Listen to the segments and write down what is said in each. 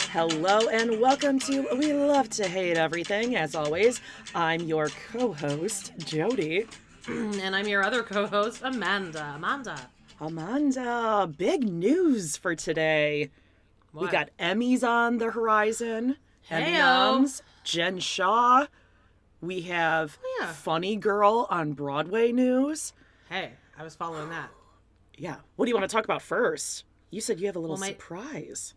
Hello and welcome to We Love to Hate Everything. As always, I'm your co-host, Jody. And I'm your other co-host, Amanda. Amanda, big news for today. What? We got Emmys on the horizon. Emmy Heyo. noms, Jen Shah. We have Funny Girl on Broadway news. Hey, I was following that. Yeah. What do you want to talk about first? You said you have a little surprise.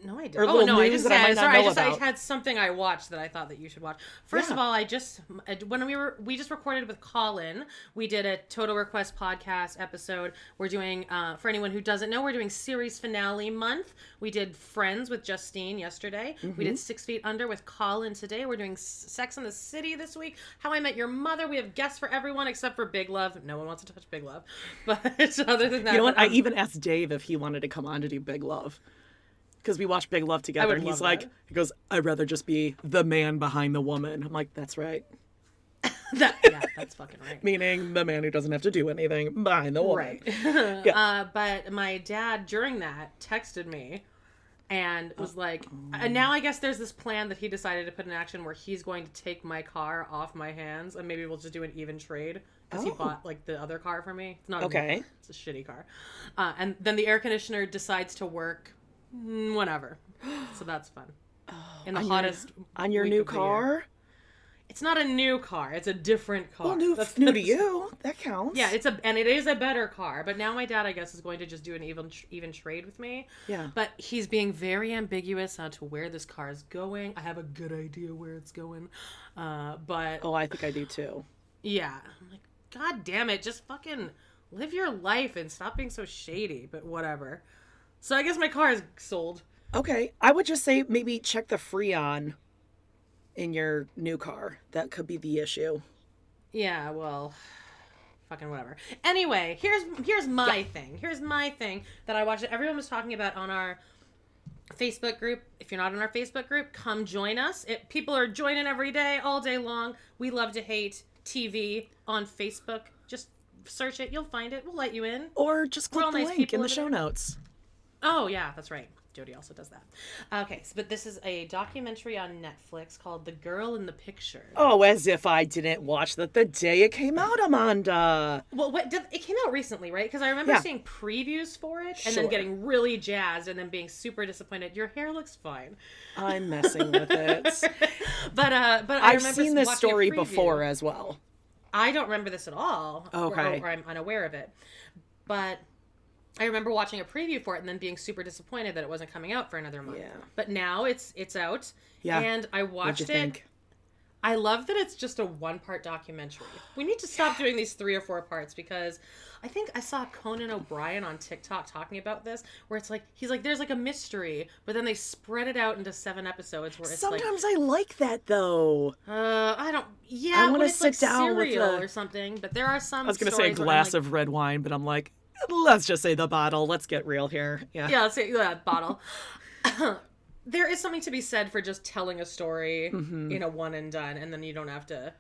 No, I didn't. Or I just I had something I watched that I thought that you should watch. First of all, when we just recorded with Colin, we did a Total Request podcast episode. We're doing, for anyone who doesn't know, we're doing series finale month. We did Friends with Justine yesterday. Mm-hmm. We did 6 Feet Under with Colin today. We're doing Sex and the City this week. How I Met Your Mother. We have guests for everyone except for Big Love. No one wants to touch Big Love. But other than that, you know what? I even asked Dave if he wanted to come on to do Big Love. Because we watched Big Love together, and he's like, he goes, I'd rather just be the man behind the woman. I'm like, that's right. That's fucking right. Meaning the man who doesn't have to do anything behind the woman. Right. Yeah. But my dad, during that, texted me and was like, and now I guess there's this plan that he decided to put in action where he's going to take my car off my hands, and maybe we'll just do an even trade. Because he bought, like, the other car for me. It's not okay. It's a shitty car. And then the air conditioner decides to work whenever. So that's fun. In the hottest on your new car? It's not a new car. It's a different car. Well, new to you. That counts. Yeah, it is a better car. But now my dad, I guess, is going to just do an even trade with me. Yeah. But he's being very ambiguous on to where this car is going. I have a good idea where it's going. But I think I do too. Yeah. I'm like, God damn it, just fucking live your life and stop being so shady. But whatever. So I guess my car is sold. Okay. I would just say maybe check the Freon in your new car. That could be the issue. Yeah, well, fucking whatever. Anyway, here's my thing. Here's my thing that I watched that everyone was talking about on our Facebook group. If you're not in our Facebook group, come join us. People are joining every day, all day long. We Love to Hate TV on Facebook. Just search it. You'll find it. We'll let you in. Or just click the link in the show notes. Oh, yeah, that's right. Jody also does that. Okay, but this is a documentary on Netflix called The Girl in the Picture. Oh, as if I didn't watch that the day it came out, Amanda. Well, it came out recently, right? Because I remember seeing previews for it and then getting really jazzed and then being super disappointed. Your hair looks fine. I'm messing with it. but I've seen this story before as well. I don't remember this at all. Okay. Or I'm unaware of it. But I remember watching a preview for it and then being super disappointed that it wasn't coming out for another month. Yeah. But now it's out. Yeah. And I watched it. Think? I love that it's just a 1-part documentary. We need to stop doing these 3 or 4 parts because I think I saw Conan O'Brien on TikTok talking about this where it's like, he's like, there's like a mystery, but then they spread it out into 7 episodes where it's sometimes I like that though. I don't, I want to sit down with or something, but there are some I was going to say a glass of red wine, but I'm like, let's just say the bottle. Let's get real here. Yeah, let's say that bottle. There is something to be said for just telling a story in a one and done, and then you don't have to,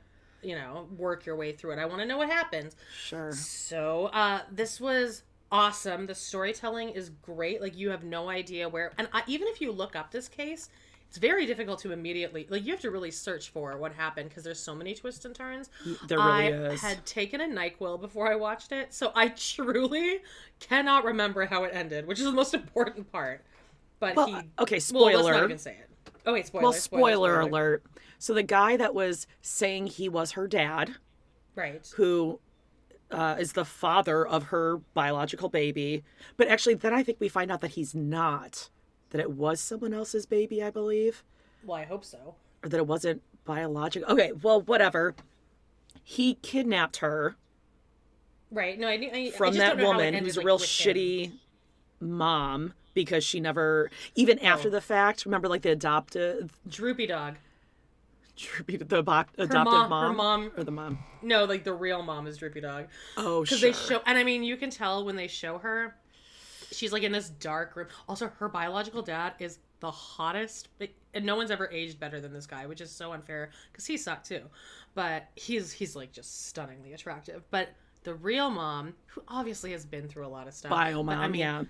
work your way through it. I want to know what happens. Sure. So, this was awesome. The storytelling is great. Like, you have no idea where... And even if you look up this case, it's very difficult to immediately... Like, you have to really search for what happened because there's so many twists and turns. There really is. I had taken a NyQuil before I watched it, so I truly cannot remember how it ended, which is the most important part. But okay, spoiler. Well, let's not even say it. Oh, wait, spoiler. Well, spoiler alert. So the guy that was saying he was her dad... Right. Who... is the father of her biological baby. But actually, then I think we find out that he's not. That it was someone else's baby, I believe. Well, I hope so. Or that it wasn't biological. Okay, well, whatever. He kidnapped her. Right. No, I from just that don't know woman how it who's a ended, real with shitty him. Mom because she never, even after the fact, remember like the adoptive... Droopy dog. The adoptive mom? Her mom. Or the mom? No, like the real mom is Droopy Dog. Oh, sure. Because they show, and I mean, you can tell when they show her, she's like in this dark room. Also, her biological dad is the hottest, and no one's ever aged better than this guy, which is so unfair because he sucked too. But he's like just stunningly attractive. But the real mom, who obviously has been through a lot of stuff, Bio but, mom, yeah.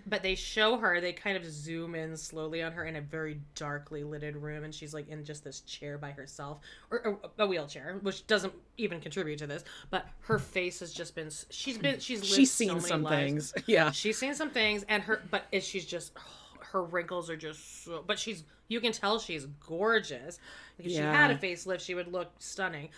But they show her, they kind of zoom in slowly on her in a very darkly lighted room, and she's like in just this chair by herself, or a wheelchair, which doesn't even contribute to this. But her face has just been, she's lived She's seen so many some lives. things. Yeah. She's seen some things, and she's just, her wrinkles are just so, but you can tell she's gorgeous. Like if she had a facelift, she would look stunning.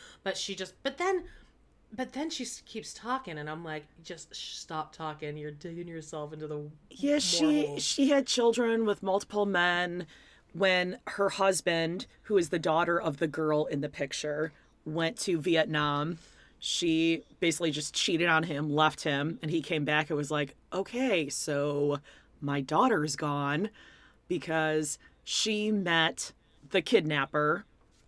But then she keeps talking, and I'm like, just stop talking. You're digging yourself into the she had children with multiple men when her husband, who is the daughter of the girl in the picture, went to Vietnam. She basically just cheated on him, left him, and he came back and was like, okay, so my daughter's gone because she met the kidnapper.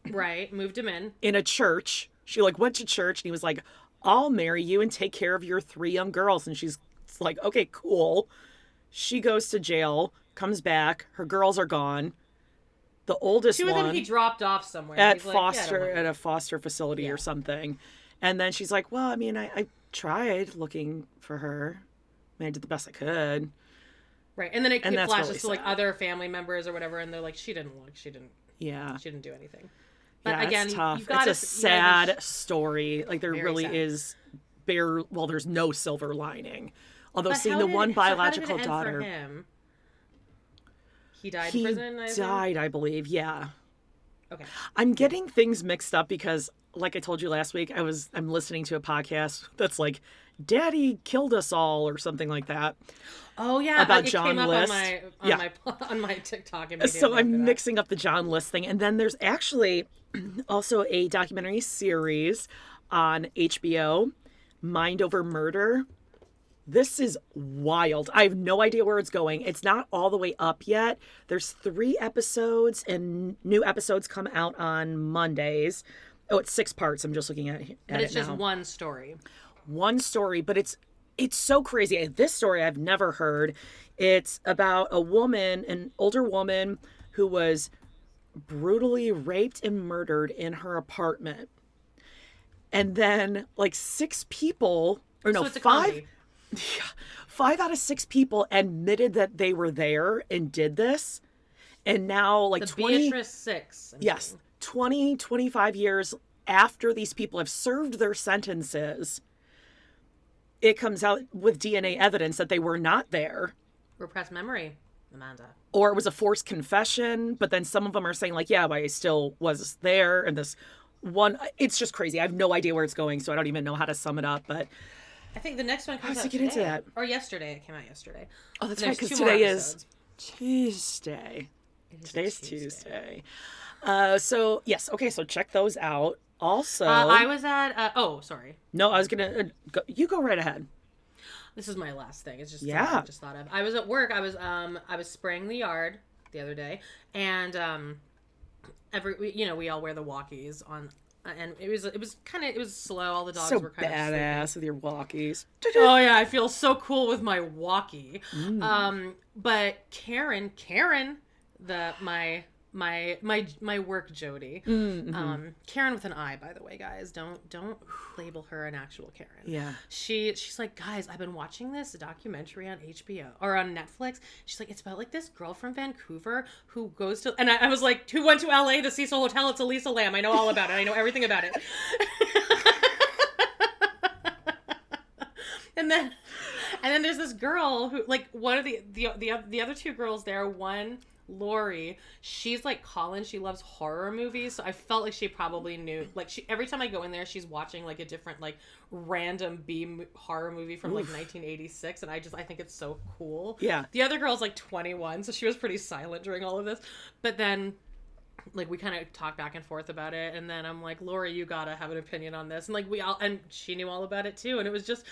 Right, moved him in a church. She like went to church, and he was like, I'll marry you and take care of your 3 young girls. And she's like, okay, cool. She goes to jail, comes back. Her girls are gone. The oldest 2 of them one he dropped off somewhere at He's foster like, at a foster facility or something. And then she's like, well, I mean, I tried looking for her. I mean, I did the best I could. Right, and then it flashes really to like sad. other family members or whatever, and they're like, she didn't do anything. But Yeah, again, it's tough. you've got it's a sad story. Like there really is there's no silver lining. Although seeing the one biological daughter, for him? He died in prison. I believe. Yeah. Okay. I'm getting things mixed up because, like I told you last week, I'm listening to a podcast that's like, "Daddy killed us all" or something like that. Oh yeah, about it John came up List. on my TikTok. So I'm mixing up the John List thing, and then there's actually also a documentary series on HBO, Mind Over Murder. This is wild. I have no idea where it's going. It's not all the way up yet. There's 3 episodes, and new episodes come out on Mondays. Oh, it's 6 parts. I'm just looking at it But it's just now. one story. One story, but it's so crazy. This story I've never heard. It's about a woman, an older woman, who was brutally raped and murdered in her apartment. And then like 6 people, or no, So it's a 5, comedy. 5 out of 6 people admitted that they were there and did this. And now like The 20, Beatrice 6. yes, 20, 25 years after these people have served their sentences, it comes out with DNA evidence that they were not there. Repressed memory, Amanda. Or it was a forced confession, but then some of them are saying like, yeah, but I still was there. And this one, it's just crazy. I have no idea where it's going, so I don't even know how to sum it up. But I think the next one comes out get today. into that? Or yesterday. It came out yesterday. Oh, that's There's right, because 2 more today episodes. is Tuesday. Today's Tuesday. Tuesday. So yes, okay, so check those out. Also, I was at. Sorry. no, I was gonna. You go right ahead. This is my last thing. It's just Yeah. something I just thought of. I was at work. I was spraying the yard the other day, and we all wear the walkies on, and it was slow. All the dogs So were kind of badass with your walkies. Oh yeah, I feel so cool with my walkie. But Karen, my work Jody. Karen with an I, by the way, guys. Don't label her an actual Karen. Yeah. She's like, guys, I've been watching this documentary on HBO or on Netflix. She's like, it's about like this girl from Vancouver who goes to, and I was like, who went to LA, the Cecil Hotel. It's Elisa Lam. I know all about it. I know everything about it. And then there's this girl who, like, one of the other 2 girls there, one, Lori, she's like Colin, she loves horror movies, so I felt like she probably knew, like, every time I go in there, she's watching like a different like random horror movie from like 1986, and I think it's so cool. Yeah. The other girl's like 21, so she was pretty silent during all of this, but then like we kind of talked back and forth about it, and then I'm like, Lori, you gotta have an opinion on this, and like and she knew all about it too, and it was just,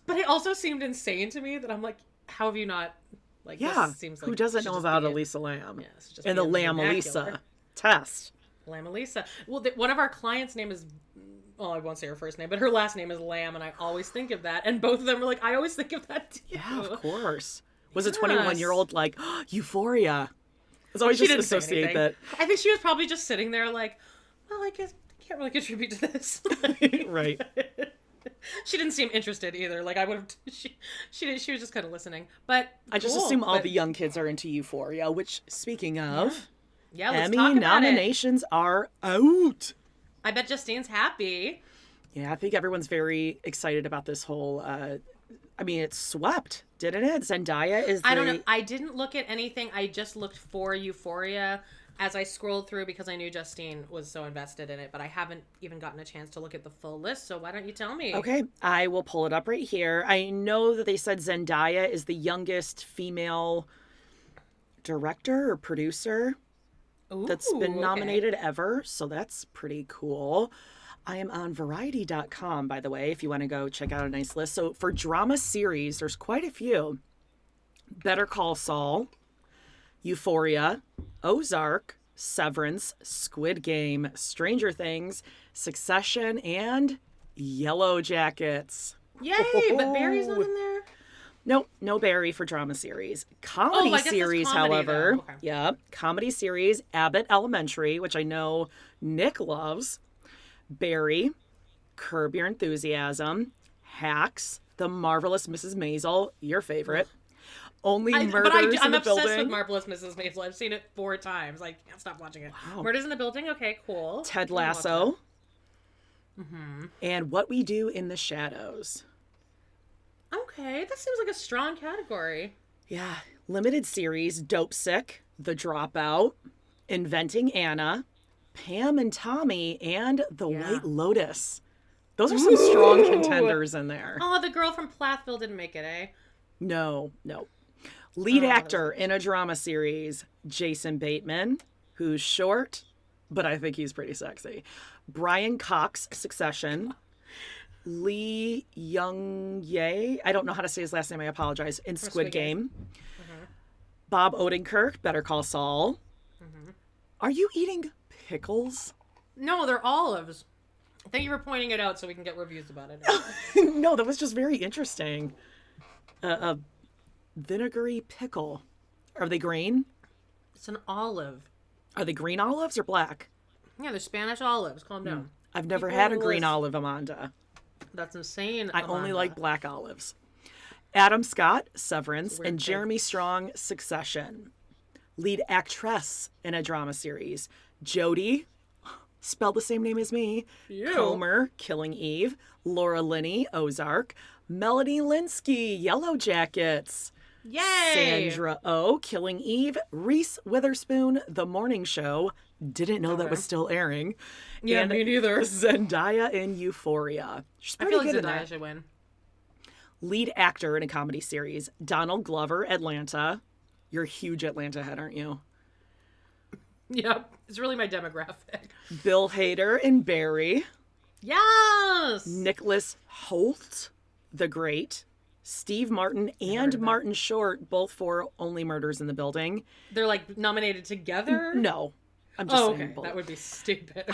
but it also seemed insane to me that I'm like, how have you not, like, Yeah, this seems like who doesn't should know just about be Elisa Lam? Yeah, it's just and the be in Lam vernacular. Elisa test. Lam Elisa. Well, one of our clients' name is, well, I won't say her first name, but her last name is Lam, and I always think of that. And both of them were like, I always think of that too. Yeah, of course. Was a 21-year-old like, oh, Euphoria? So I She just didn't say associate anything. that. I think she was probably just sitting there like, well, I guess I can't really contribute to this. Right. She didn't seem interested either. Like I would have. She was just kind of listening. But I just cool. assume all But- the young kids are into Euphoria, which, speaking of, Yeah, let's Emmy talk about it. nominations are out. I bet Justine's happy. Yeah, I think everyone's very excited about this whole. I mean, it swept, didn't it? Zendaya is. I don't know. I didn't look at anything. I just looked for Euphoria as I scrolled through because I knew Justine was so invested in it. But I haven't even gotten a chance to look at the full list. So why don't you tell me? Okay, I will pull it up right here. I know that they said Zendaya is the youngest female director or producer that's been Ooh, nominated ever, so that's pretty cool. I am on variety.com, by the way, if you want to go check out a nice list. So for drama series, there's quite a few. Better Call Saul, Euphoria, Ozark, Severance, Squid Game, Stranger Things, Succession, and Yellow Jackets. Yay! But Barry's not in there. Nope, no Barry for drama series. Comedy I guess it's series, comedy, however. though. Okay. Yeah, comedy series, Abbott Elementary, which I know Nick loves. Barry, Curb Your Enthusiasm, Hacks, The Marvelous Mrs. Maisel, your favorite. Only Murders I'm in the obsessed Building. with Marvelous Mrs. Maisel. I've seen it 4 times. I can't stop watching it. Wow. Murders in the Building. Okay, cool. Ted I'm gonna watch Lasso. that. And What We Do in the Shadows. Okay, that seems like a strong category. Yeah. Limited series, Dope Sick, The Dropout, Inventing Anna, Pam and Tommy, and The White Lotus. Those are some strong contenders in there. Oh, the girl from Plathville didn't make it, eh? No. Lead actor in a drama series, Jason Bateman, who's short, but I think he's pretty sexy. Brian Cox, Succession. Lee Young-Ye, I don't know how to say his last name, I apologize, in Squid Game. Bob Odenkirk, Better Call Saul. Are you eating pickles? No, they're olives. Thank you for pointing it out so we can get reviews about it. No, that was just very interesting. A vinegary pickle. Are they green? It's an olive. Are they green olives or black? Yeah, they're Spanish olives. Calm down. I've never People had a on the green list. olive, Amanda. That's insane. I only Amanda. like black olives. Adam Scott, Severance, weird and thing. Jeremy Strong, Succession. Lead actress in a drama series, Jodie, spelled the same name as me, Ew. Comer, Killing Eve, Laura Linney, Ozark, Melanie Linsky, Yellow Jackets, Yay! Sandra Oh, Killing Eve, Reese Witherspoon, The Morning Show, didn't know that was still airing, Yeah, and me neither. Zendaya in Euphoria. She's I pretty feel like good in Zendaya that. should win. Lead actor in a comedy series, Donald Glover, Atlanta. You're a huge Atlanta head, aren't you? Yep, it's really my demographic. Bill Hader in Barry. Yes! Nicholas Hoult, The Great. Steve Martin and Martin Short, both for Only Murders in the Building. They're like nominated together? No, I'm just Oh, saying okay. both. That would be stupid.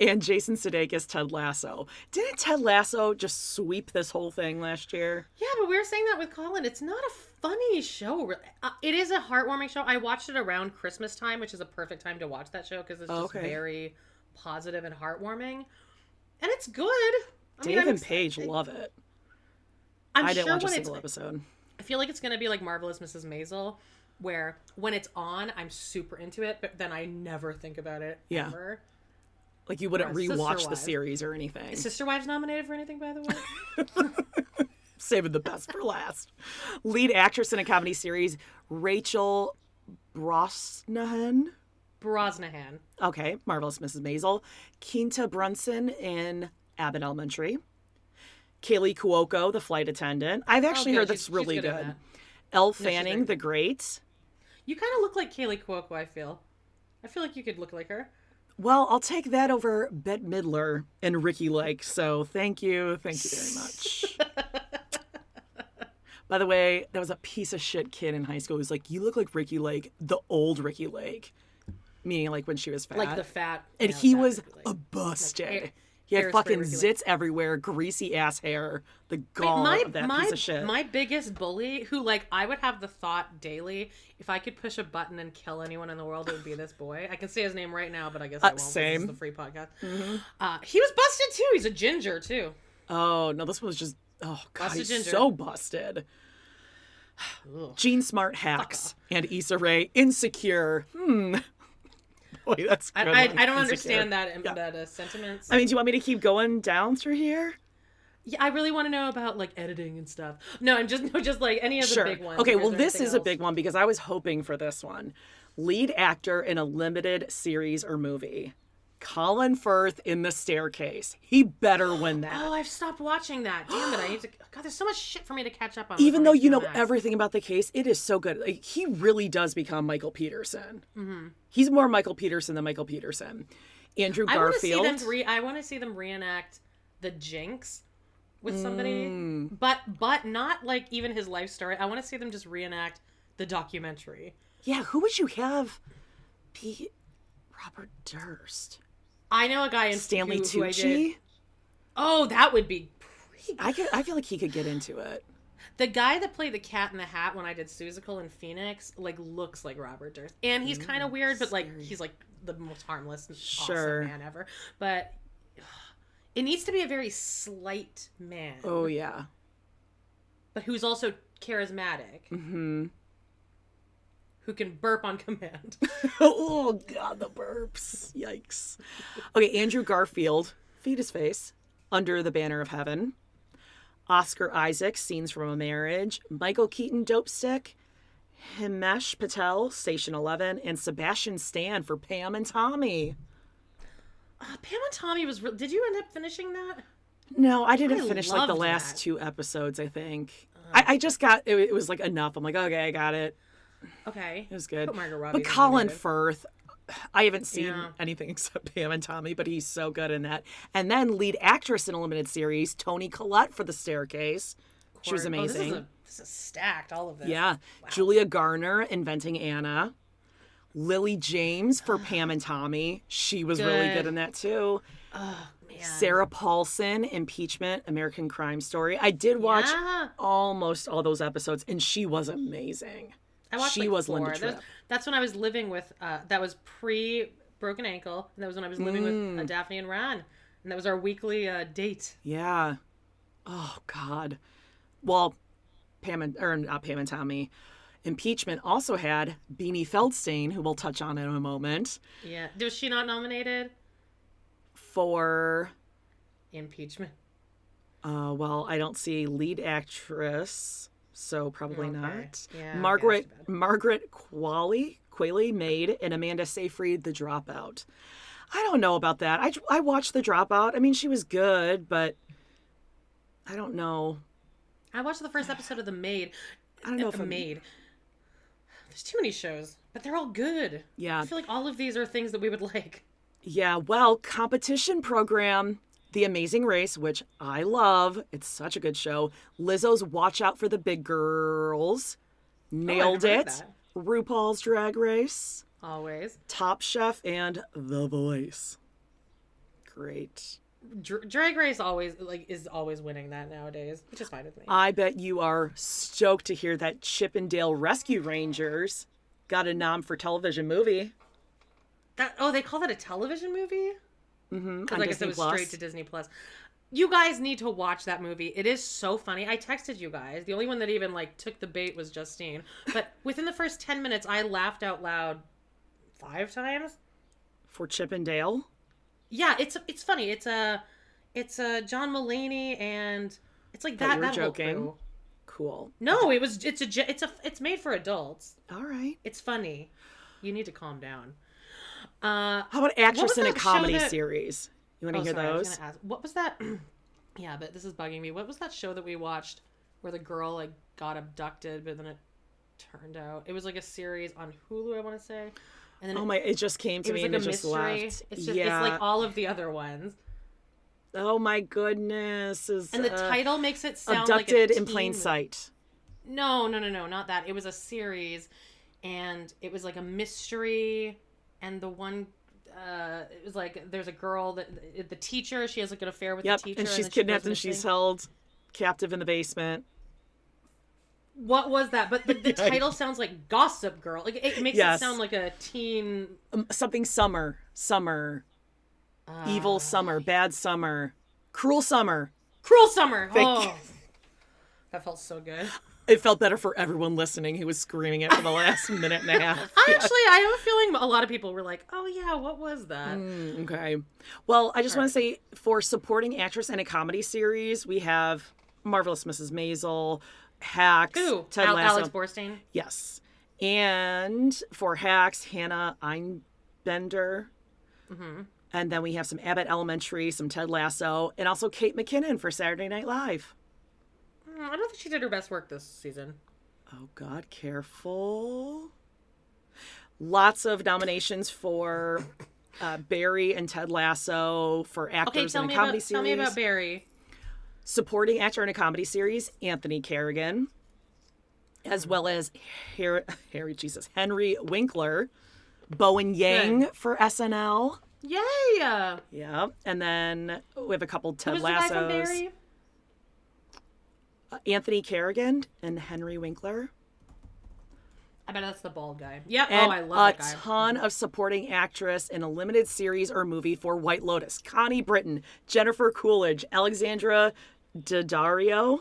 And Jason Sudeikis, Ted Lasso. Didn't Ted Lasso just sweep this whole thing last year? Yeah, but we were saying that with Colin. It's not a funny show. It is a heartwarming show. I watched it around Christmas time, which is a perfect time to watch that show because it's just very positive and heartwarming. And it's good. Dave and Paige love it. I didn't watch a single episode. I feel like it's going to be like Marvelous Mrs. Maisel, where when it's on, I'm super into it, but then I never think about it ever. Like you wouldn't Sister rewatch the Wives. series or anything. Is Sister Wives nominated for anything, by the way? Saving the best for last. Lead actress in a comedy series, Rachel Brosnahan. Okay, Marvelous Mrs. Maisel. Quinta Brunson in Abbott Elementary. Kaylee Cuoco, The Flight Attendant. I've actually heard that's really she's good at good. that. Elle she's Fanning, very The Great. You kind of look like Kaylee Cuoco, I feel. I feel like you could look like her. Well, I'll take that over Bette Midler and Ricky Lake, so thank you. Thank you very much. By the way, there was a piece of shit kid in high school who was like, you look like Ricky Lake, the old Ricky Lake. Meaning like when she was fat. Like the fat. And yeah, he fat was Ricky Lake. a busted. He had Hairspray fucking Ricky zits everywhere, greasy ass hair. The gall of that piece of shit. My biggest bully, who like I would have the thought daily, if I could push a button and kill anyone in the world, it would be this boy. I can say his name right now, but I guess I won't. Same. This is the free podcast. He was busted too. He's a ginger too. Oh no, this one was just god, Busted he's ginger. so busted. Jean Smart hacks and Issa Rae insecure. Boy, that's good. I don't Insecure. understand that Yeah. that sentiments. I mean, do you want me to keep going down through here? Yeah, I really want to know about like editing and stuff. No, and just like any of the big ones. Okay, or well, there this anything is a else? big one because I was hoping for this one. Lead actor in a limited series or movie. Colin Firth in The Staircase. He better win that. Oh, I've stopped watching that. Damn it! I need to. God, there's so much shit for me to catch up on. Even before though you HBO know Max. everything about the case, it is so good. Like, he really does become Michael Peterson. He's more Michael Peterson than Michael Peterson. Andrew Garfield. I want to see them reenact the Jinx with somebody, but not like even his life story. I want to see them just reenact the documentary. Yeah, who would you have be Robert Durst? I know a guy in Stanley who I did. Tucci? Oh, that would be. I feel like he could get into it. The guy that played the Cat in the Hat when I did Seussical in Phoenix, like, looks like Robert Durst. And he's kind of weird, but, like, he's, like, the most harmless and awesome man ever. But it needs to be a very slight man. Oh, yeah. But who's also charismatic. Mm-hmm. Who can burp on command. Oh, God, the burps. Yikes. Okay, Andrew Garfield, Fetus Face, Under the Banner of Heaven. Oscar Isaac, Scenes from a Marriage. Michael Keaton, Dope Stick. Himesh Patel, Station 11. And Sebastian Stan for Pam and Tommy. Pam and Tommy was... Did you end up finishing that? No, I didn't finish like the loved last that. 2 episodes, I think. I just got... It was like enough. I'm like, okay, I got it. Okay. It was good. Put Margot Robbie But in Colin there. Firth, I haven't seen anything except Pam and Tommy, but he's so good in that. And then lead actress in a limited series, Toni Collette for The Staircase. She was amazing. This is stacked, all of this. Yeah. Wow. Julia Garner, Inventing Anna. Lily James for Pam and Tommy. She was really good in that too. Oh, man. Sarah Paulson, Impeachment, American Crime Story. I did watch almost all those episodes, and she was amazing. I watched she like was 4. Linda Tripp. That's when I was living with, that was pre-Broken Ankle, and that was when I was living with Daphne and Ron, and that was our weekly date. Yeah. Oh, God. Well, not Pam and Tommy. Impeachment also had Beanie Feldstein, who we'll touch on in a moment. Yeah. Was she not nominated? For... Impeachment. Well, I don't see lead actress, so probably not. Yeah, Margaret Qualley, Maid, and Amanda Seyfried, The Dropout. I don't know about that. I watched The Dropout. I mean, she was good, but I don't know. I watched the first episode of The Maid. I don't know if Maid. There's too many shows, but they're all good. Yeah. I feel like all of these are things that we would like. Yeah, well, competition program, The Amazing Race, which I love. It's such a good show. Lizzo's Watch Out for the Big Girls. Nailed heard it. that. RuPaul's Drag Race. Always. Top Chef and The Voice. Great. Drag Race is always winning that nowadays, which is fine with me. I bet you are stoked to hear that Chippendale Rescue Rangers got a nom for television movie. They call that a television movie? Mm-hmm. Because I guess it was straight to Disney Plus. You guys need to watch that movie. It is so funny. I texted you guys. The only one that even took the bait was Justine. But within the first 10 minutes, I laughed out loud 5 times. For Chippendale? Yeah, it's funny. It's a John Mulaney and it's like that. You're that joking. Whole crew. Cool. No, it's made for adults. All right. It's funny. You need to calm down. How about actress in a that show comedy that- series? You want to hear sorry, I was those? gonna ask, what was that? Yeah, but this is bugging me. What was that show that we watched where the girl got abducted, but then it turned out it was like a series on Hulu, I want to say. And then Oh my! It just came to me and it just left. It's like all of the other ones. Oh my goodness! And the title makes it sound abducted like a in plain teen sight. No, not that. It was a series, and it was like a mystery, and the one it was like there's a girl that the teacher, she has like an affair with Yep, the teacher, and she's then kidnapped she and goes she's missing. held captive in the basement. What was that? But the title sounds like Gossip Girl. Like it makes it sound like a teen. Something summer. Evil summer. Bad summer. Cruel summer. Cruel Summer. Thank you. That felt so good. It felt better for everyone listening who was screaming it for the last minute and a half. I have a feeling a lot of people were like, oh yeah, what was that? Okay. Well, I just want to say for supporting actress in a comedy series, we have Marvelous Mrs. Maisel, Hacks, Ooh, Ted Lasso. Alex Borstein. Yes. And for Hacks, Hannah Einbender. Mm-hmm. And then we have some Abbott Elementary, some Ted Lasso, and also Kate McKinnon for Saturday Night Live. I don't think she did her best work this season. Oh, God, careful. Lots of nominations for Barry and Ted Lasso for actors in a comedy series. Tell me about Barry. Supporting actor in a comedy series, Anthony Carrigan, as well as Henry Winkler, Bowen Yang for SNL. Yay! Yeah, and then we have a couple Ted Who's the guy from Lassos. Barry? Anthony Carrigan and Henry Winkler. I bet that's the bald guy. Yep. And I love that guy. a ton of supporting actress in a limited series or movie for White Lotus. Connie Britton, Jennifer Coolidge, Alexandra Daddario,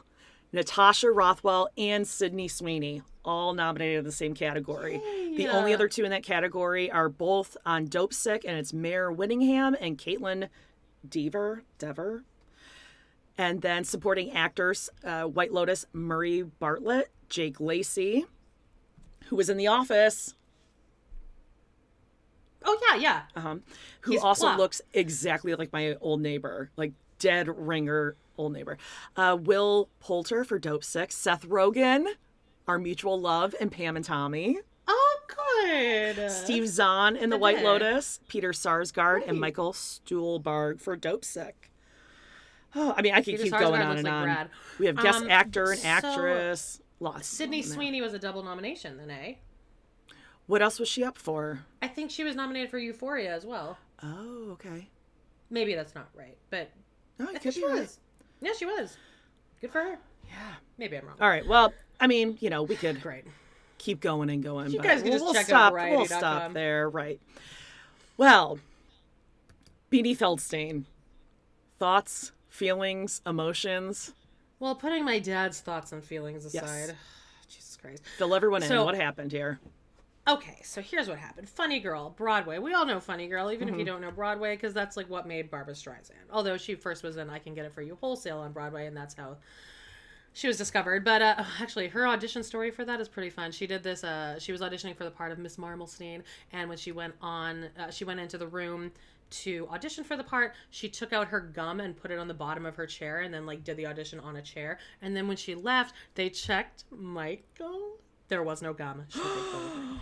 Natasha Rothwell, and Sydney Sweeney, all nominated in the same category. Yay. The only other two in that category are both on Dope Sick, and it's Mare Winningham and Caitlin Dever. And then supporting actors, White Lotus, Murray Bartlett, Jake Lacey, who was in The Office. Oh, yeah. Who He's also plump. looks exactly like my old neighbor, like dead ringer old neighbor. Will Poulter for Dope Sick, Seth Rogen, Our Mutual Love, and Pam and Tommy. Oh, good. Steve Zahn in The White Okay. Lotus, Peter Sarsgaard, and Right. Michael Stuhlbarg for Dope Sick. Oh, I mean, I could Peter keep Sarsgaard going on looks and like on. Brad. We have guest actor and so actress. Lots. Sydney on there. Sweeney was a double nomination then, eh? What else was she up for? I think she was nominated for Euphoria as well. Oh, okay. Maybe that's not right, but No, I you think could she be right. was. Yeah, she was. Good for her. Yeah. Maybe I'm wrong. All right. Well, I mean, we could Great. keep going and going. You but guys can just check out stop. variety.com. We'll stop there. Right. Well, Beanie Feldstein. Thoughts, feelings, emotions. Well, putting my dad's thoughts and feelings Yes. aside. Jesus Christ. Fill everyone in. So- What happened here? Okay, so here's what happened. Funny Girl, Broadway. We all know Funny Girl, even Mm-hmm. if you don't know Broadway, because that's like what made Barbra Streisand. Although she first was in I Can Get It For You Wholesale on Broadway, and that's how she was discovered. But actually, her audition story for that is pretty fun. She did this, she was auditioning for the part of Miss Marmalstein, and when she went on, she went into the room to audition for the part, she took out her gum and put it on the bottom of her chair, and then like did the audition on a chair. And then when she left, they checked Michael. There was no gum. She declared.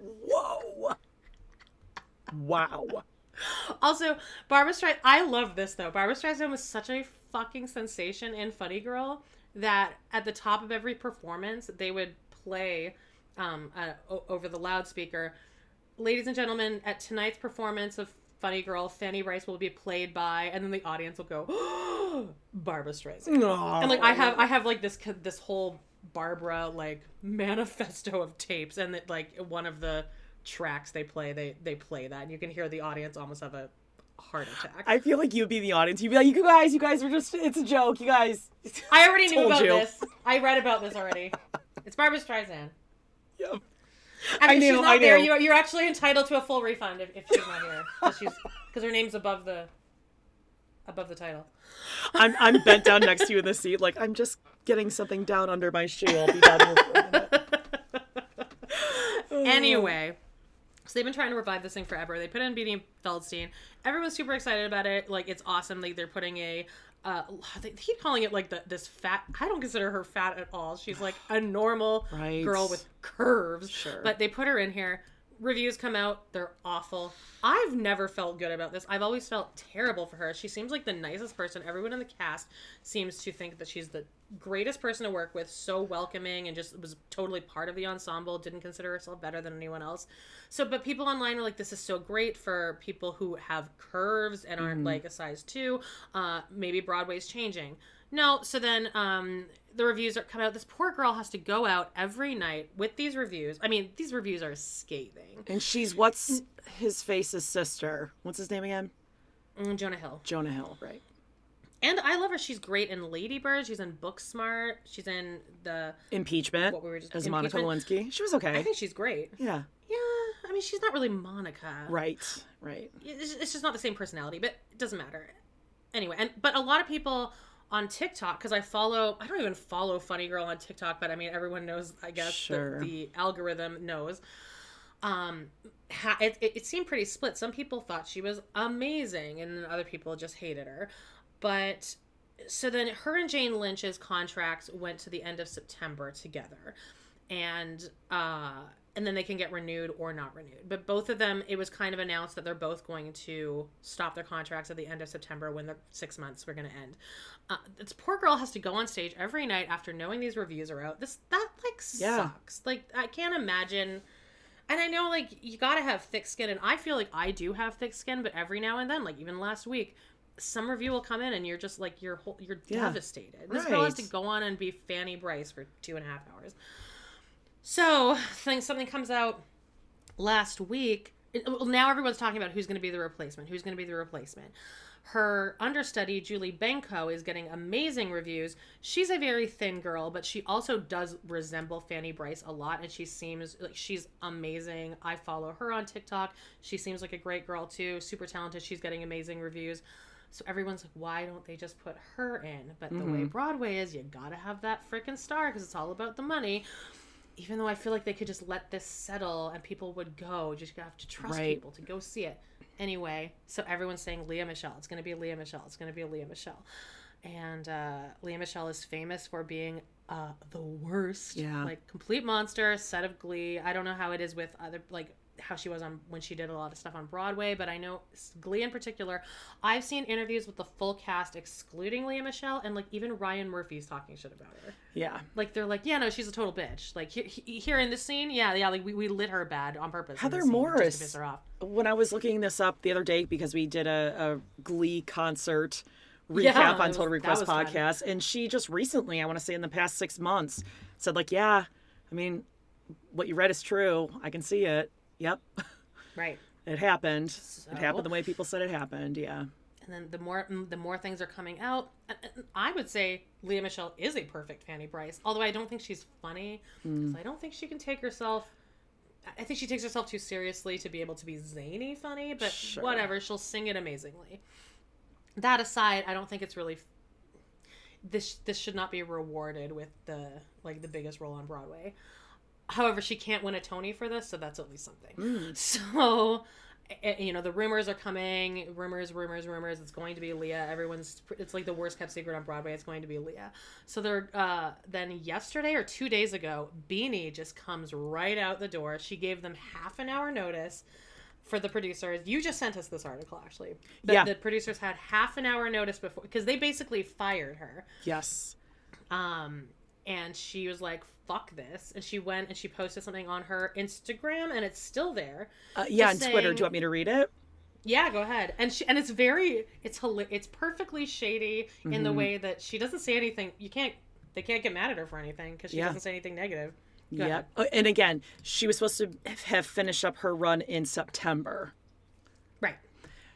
Whoa. Wow. Also, Barbra Streisand, I love this though. Barbra Streisand was such a fucking sensation in Funny Girl that at the top of every performance, they would play over the loudspeaker, ladies and gentlemen, at tonight's performance of Funny Girl, Fanny Rice will be played by, and then the audience will go, oh, Barbra Streisand. Oh. And like I have like this whole Barbara like manifesto of tapes, and that like one of the tracks they play that, and you can hear the audience almost have a heart attack. I feel like you'd be the audience. You'd be like, you guys are just, it's a joke. You guys. I already knew Told about you. this. I read about this already. It's Barbra Streisand. Yep. I mean, I knew, she's not I there. knew. You're actually entitled to a full refund if she's not here, because her name's above the title. I'm bent down next to you in the seat, like I'm just getting something down under my shoe. I'll be down here for a minute. Anyway, so they've been trying to revive this thing forever. They put in Beanie Feldstein. Everyone's super excited about it. Like, it's awesome. Like, they're putting they keep calling it like this fat. I don't consider her fat at all. She's like a normal Right. girl with curves. Sure. But they put her in here. reviews come out. They're awful. I've never felt good about this. I've always felt terrible for her. She seems like the nicest person. Everyone in the cast seems to think that she's the greatest person to work with, so welcoming, and just was totally part of the ensemble, didn't consider herself better than anyone else. So, but people online were like, this is so great for people who have curves and aren't like a size 2. Maybe Broadway's changing. No, so then the reviews come out. This poor girl has to go out every night with these reviews. I mean, these reviews are scathing. And she's what's his face's sister. What's his name again? Jonah Hill. Jonah Hill, right. And I love her. She's great in Lady Bird. She's in Booksmart. She's in the Impeachment. What we were just as Monica Lewinsky. She was okay. I think she's great. Yeah. Yeah. I mean, she's not really Monica. Right. Right. It's just not the same personality, but it doesn't matter. Anyway, but a lot of people on TikTok, because I don't even follow Funny Girl on TikTok, but I mean, everyone knows, I guess, sure. the algorithm knows. It seemed pretty split. Some people thought she was amazing, and other people just hated her. But so then her and Jane Lynch's contracts went to the end of September together, and then they can get renewed or not renewed. But both of them, it was kind of announced that they're both going to stop their contracts at the end of September when the 6 months were going to end. This poor girl has to go on stage every night after knowing these reviews are out. That sucks. Like, I can't imagine. And I know, like, you gotta have thick skin, and I feel like I do have thick skin, but every now and then, like even last week, some review will come in and you're just like, you're devastated. This girl has to go on and be Fanny Bryce for 2.5 hours. So something comes out last week. Now everyone's talking about who's going to be the replacement. Her understudy, Julie Benko, is getting amazing reviews. She's a very thin girl, but she also does resemble Fanny Bryce a lot, and she seems like she's amazing. I follow her on TikTok. She seems like a great girl too, super talented. She's getting amazing reviews. So everyone's like, why don't they just put her in? But the way Broadway is, you gotta have that freaking star because it's all about the money. Even though I feel like they could just let this settle and people would go. You just have to trust people to go see it. Anyway, so everyone's saying Leah Michele. It's going to be Leah Michele. It's going to be Leah Michele. And Leah Michele is famous for being the worst. Yeah. Like, complete monster, set of Glee. I don't know how it is with other, like, how she was on when she did a lot of stuff on Broadway, but I know Glee in particular. I've seen interviews with the full cast excluding Leah Michele, and like even Ryan Murphy's talking shit about her. Yeah, like they're like, yeah, no, she's a total bitch. Like here in this scene, yeah, like we lit her bad on purpose. Heather Morris, just to piss her off. When I was looking this up the other day because we did a Glee concert recap on Total Request podcast, fun. And she just recently, I want to say in the past 6 months, said like, yeah, I mean, what you read is true. I can see it. Yep. Right. It happened. So, it happened the way people said it happened. Yeah. And then the more things are coming out, I would say Leah Michele is a perfect Fanny Bryce. Although I don't think she's funny, because I don't think she can take herself. I think she takes herself too seriously to be able to be zany funny. But whatever, she'll sing it amazingly. That aside, I don't think it's really. This should not be rewarded with the biggest role on Broadway. However, she can't win a Tony for this, so that's at least something. So, the rumors are coming. Rumors. It's going to be Leah. It's like the worst kept secret on Broadway. It's going to be Leah. So then yesterday or 2 days ago, Beanie just comes right out the door. She gave them half an hour notice for the producers. You just sent us this article, actually. The producers had half an hour notice before, because they basically fired her. Yes. And she was like, fuck this. And she went and she posted something on her Instagram, and it's still there. On Twitter. Do you want me to read it? Yeah, go ahead. And it's perfectly shady in the way that she doesn't say anything. They can't get mad at her for anything because she doesn't say anything negative. Go ahead. And again, she was supposed to have finished up her run in September. Right.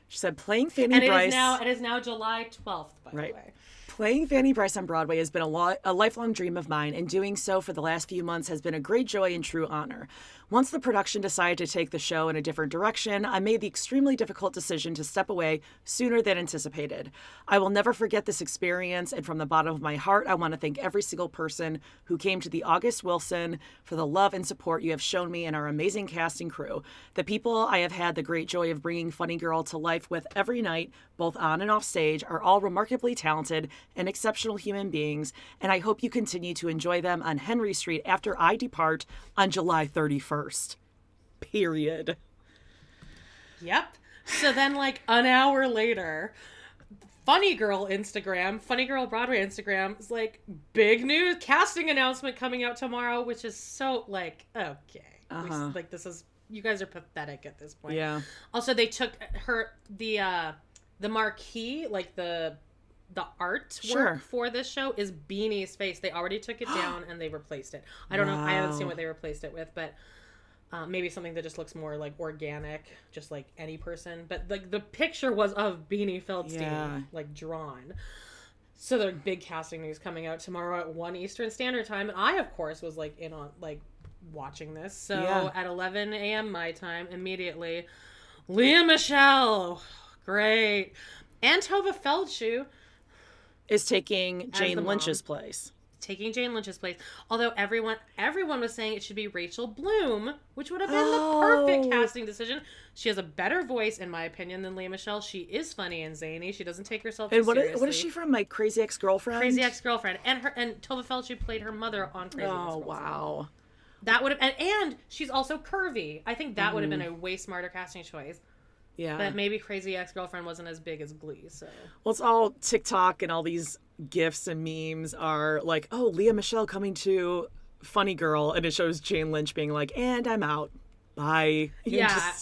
She said playing Fanny Bryce. It is now July 12th, by the way. Playing Fanny Bryce on Broadway has been a lifelong dream of mine, and doing so for the last few months has been a great joy and true honor. Once the production decided to take the show in a different direction, I made the extremely difficult decision to step away sooner than anticipated. I will never forget this experience, and from the bottom of my heart, I want to thank every single person who came to the August Wilson for the love and support you have shown me and our amazing cast and crew. The people I have had the great joy of bringing Funny Girl to life with every night, both on and off stage, are all remarkably talented and exceptional human beings, and I hope you continue to enjoy them on Henry Street after I depart on July 31st. Period. Yep. So then, like, an hour later, Funny Girl Broadway Instagram is like, big news, casting announcement coming out tomorrow, which is so, like, okay. Like, you guys are pathetic at this point. Yeah. Also, they took the marquee, like, the artwork for this show is Beanie's face. They already took it down and they replaced it. I don't know. I haven't seen what they replaced it with, but maybe something that just looks more like organic, just like any person. But like the picture was of Beanie Feldstein, like drawn. So there's big casting news coming out tomorrow at 1 Eastern Standard Time. And I, of course, was like in on like watching this. So at 11 a.m. my time, immediately, Leah Michele, great, and Tova Feldshuh is taking Jane Lynch's place. Although everyone was saying it should be Rachel Bloom, which would have been the perfect casting decision. She has a better voice, in my opinion, than Leah Michele. She is funny and zany. She doesn't take herself too seriously. What is she from? Like Crazy Ex-Girlfriend? Crazy Ex-Girlfriend. And Tova Feldshuh played her mother on Crazy Ex-Girlfriend. Oh, wow. That would have, and she's also curvy. I think that would have been a way smarter casting choice. Yeah. But maybe Crazy Ex-Girlfriend wasn't as big as Glee, so. Well, it's all TikTok and all these GIFs and memes are like, oh, Leah Michele coming to Funny Girl, and it shows Jane Lynch being like, and I'm out. Bye. Yeah.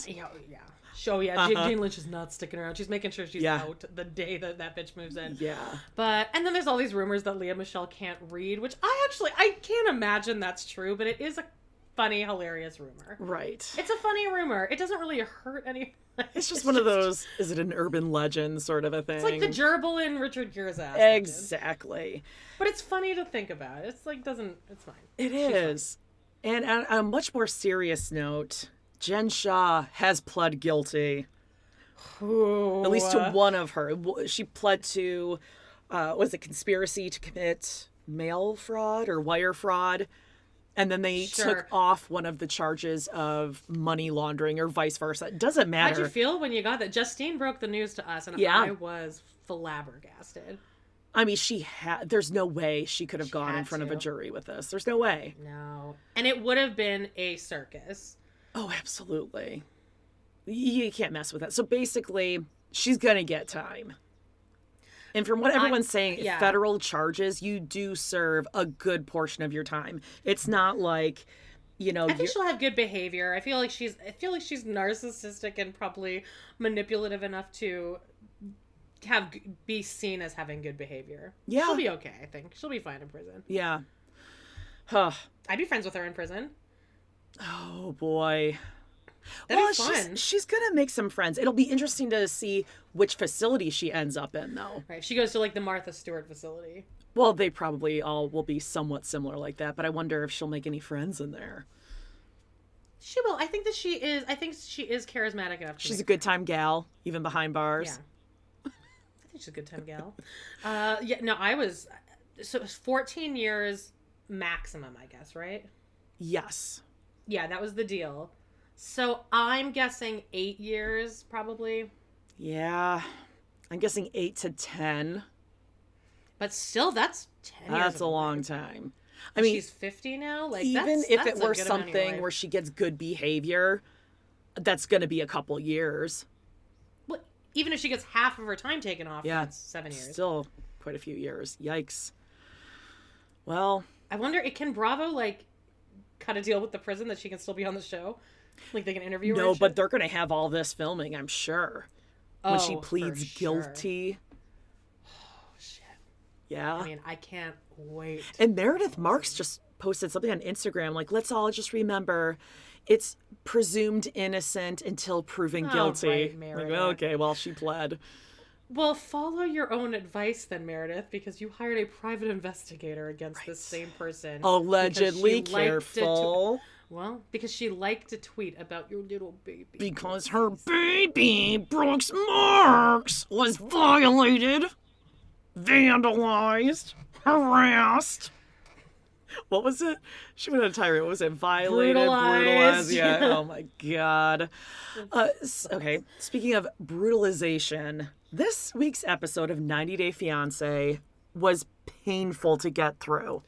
Jane Lynch is not sticking around. She's making sure she's out the day that bitch moves in. Yeah. And then there's all these rumors that Leah Michele can't read, which I can't imagine that's true, but it is a funny, hilarious rumor. Right. It's a funny rumor. It doesn't really hurt anyone. It's just one of those, is it an urban legend sort of a thing? It's like the gerbil in Richard Gere's ass. Exactly. But it's funny to think about. It's like, it's fine. It is. And on a much more serious note, Jen Shah has pled guilty. Ooh. At least to one of her. She pled to, was it conspiracy to commit mail fraud or wire fraud? And then they took off one of the charges of money laundering or vice versa. It doesn't matter. How'd you feel when you got that? Justine broke the news to us, and I was flabbergasted. I mean, there's no way she could have gone in front of a jury with this. There's no way. No. And it would have been a circus. Oh, absolutely. You can't mess with that. So basically, she's going to get time. And from what everyone's saying, federal charges, you do serve a good portion of your time. It's not like, I think she'll have good behavior. I feel like she's narcissistic and probably manipulative enough to be seen as having good behavior. Yeah. She'll be okay, I think. She'll be fine in prison. Yeah. I'd be friends with her in prison. Oh, boy. That'd be fun. She's going to make some friends. It'll be interesting to see which facility she ends up in, though. Right. She goes to, like, the Martha Stewart facility. Well, they probably all will be somewhat similar like that, but I wonder if she'll make any friends in there. She will. I think she is charismatic enough. She's a good time gal, even behind bars. Yeah. I think she's a good time gal. So it was 14 years maximum, I guess, right? Yes. Yeah, that was the deal. So I'm guessing 8 years, probably. Yeah. I'm guessing 8 to 10. But still, that's 10 years. That's a long time. I mean, she's 50 now. Like, even if it were something where she gets good behavior, that's going to be a couple years. Well, even if she gets half of her time taken off, that's 7 years. Still quite a few years. Yikes. Well, I wonder, can Bravo, like, cut a deal with the prison that she can still be on the show? Like, they can interview her? No, but they're going to have all this filming, I'm sure. When she pleads guilty. Oh, shit. Yeah. I mean, I can't wait. And Meredith Marks just posted something on Instagram, like, let's all just remember it's presumed innocent until proven guilty. Right, Meredith. Like, okay, well, she pled. Well, follow your own advice then, Meredith, because you hired a private investigator against this same person. Allegedly. Careful. Well, because she liked to tweet about your little baby. Because her baby, Brooks Marks, was violated, vandalized, harassed. What was it? She went on a tirade. What was it? Violated, brutalized. Yeah. Oh my God. Okay. Speaking of brutalization, this week's episode of 90 Day Fiance was painful to get through.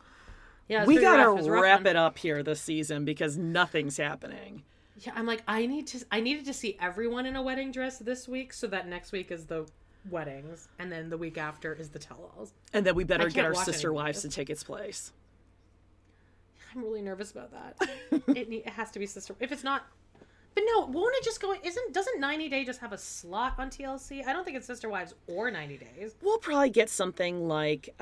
Yeah, we gotta wrap it up here this season because nothing's happening. Yeah, I'm like, I needed to see everyone in a wedding dress this week so that next week is the weddings and then the week after is the tell-alls. And then we better get our sister wives to take its place. I'm really nervous about that. It has to be sister. If it's not, but no, won't it just go? Doesn't 90 Day just have a slot on TLC? I don't think it's Sister Wives or 90 Days. We'll probably get something like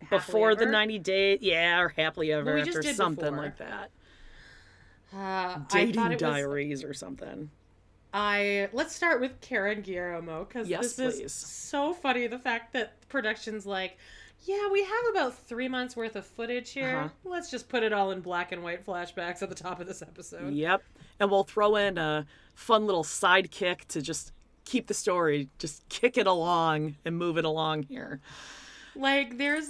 before the 90 Days, or Happily Ever After, something before. Like that. Dating Diaries or something. Let's start with Karen Guillermo because this is so funny. The fact that production's like, yeah, we have about 3 months worth of footage here. Let's just put it all in black and white flashbacks at the top of this episode. Yep. And we'll throw in a fun little sidekick to just keep the story, just kick it along and move it along here. Like they're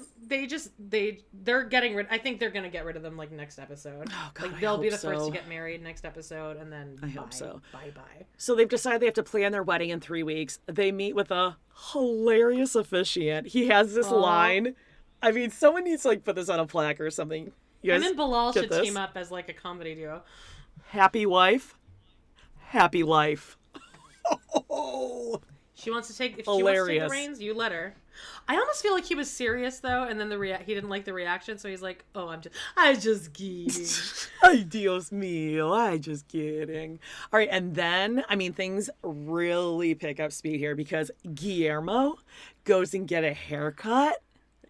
getting rid. I think they're gonna get rid of them like next episode. Oh God, like they'll be the first to get married next episode, and then I hope so. Bye. So they've decided they have to plan their wedding in 3 weeks. They meet with a hilarious officiant. He has this line. I mean, someone needs to like put this on a plaque or something. You guys him and Bilal should this? team up as like a comedy duo. Happy wife, happy life. Oh, she wants to take. If she wants to take the reins, you let her. I almost feel like he was serious though, and then he didn't like the reaction, so he's like, "Oh, I just kidding." Ay, Dios mío, I just kidding. All right, and then I mean things really pick up speed here because Guillermo goes and get a haircut.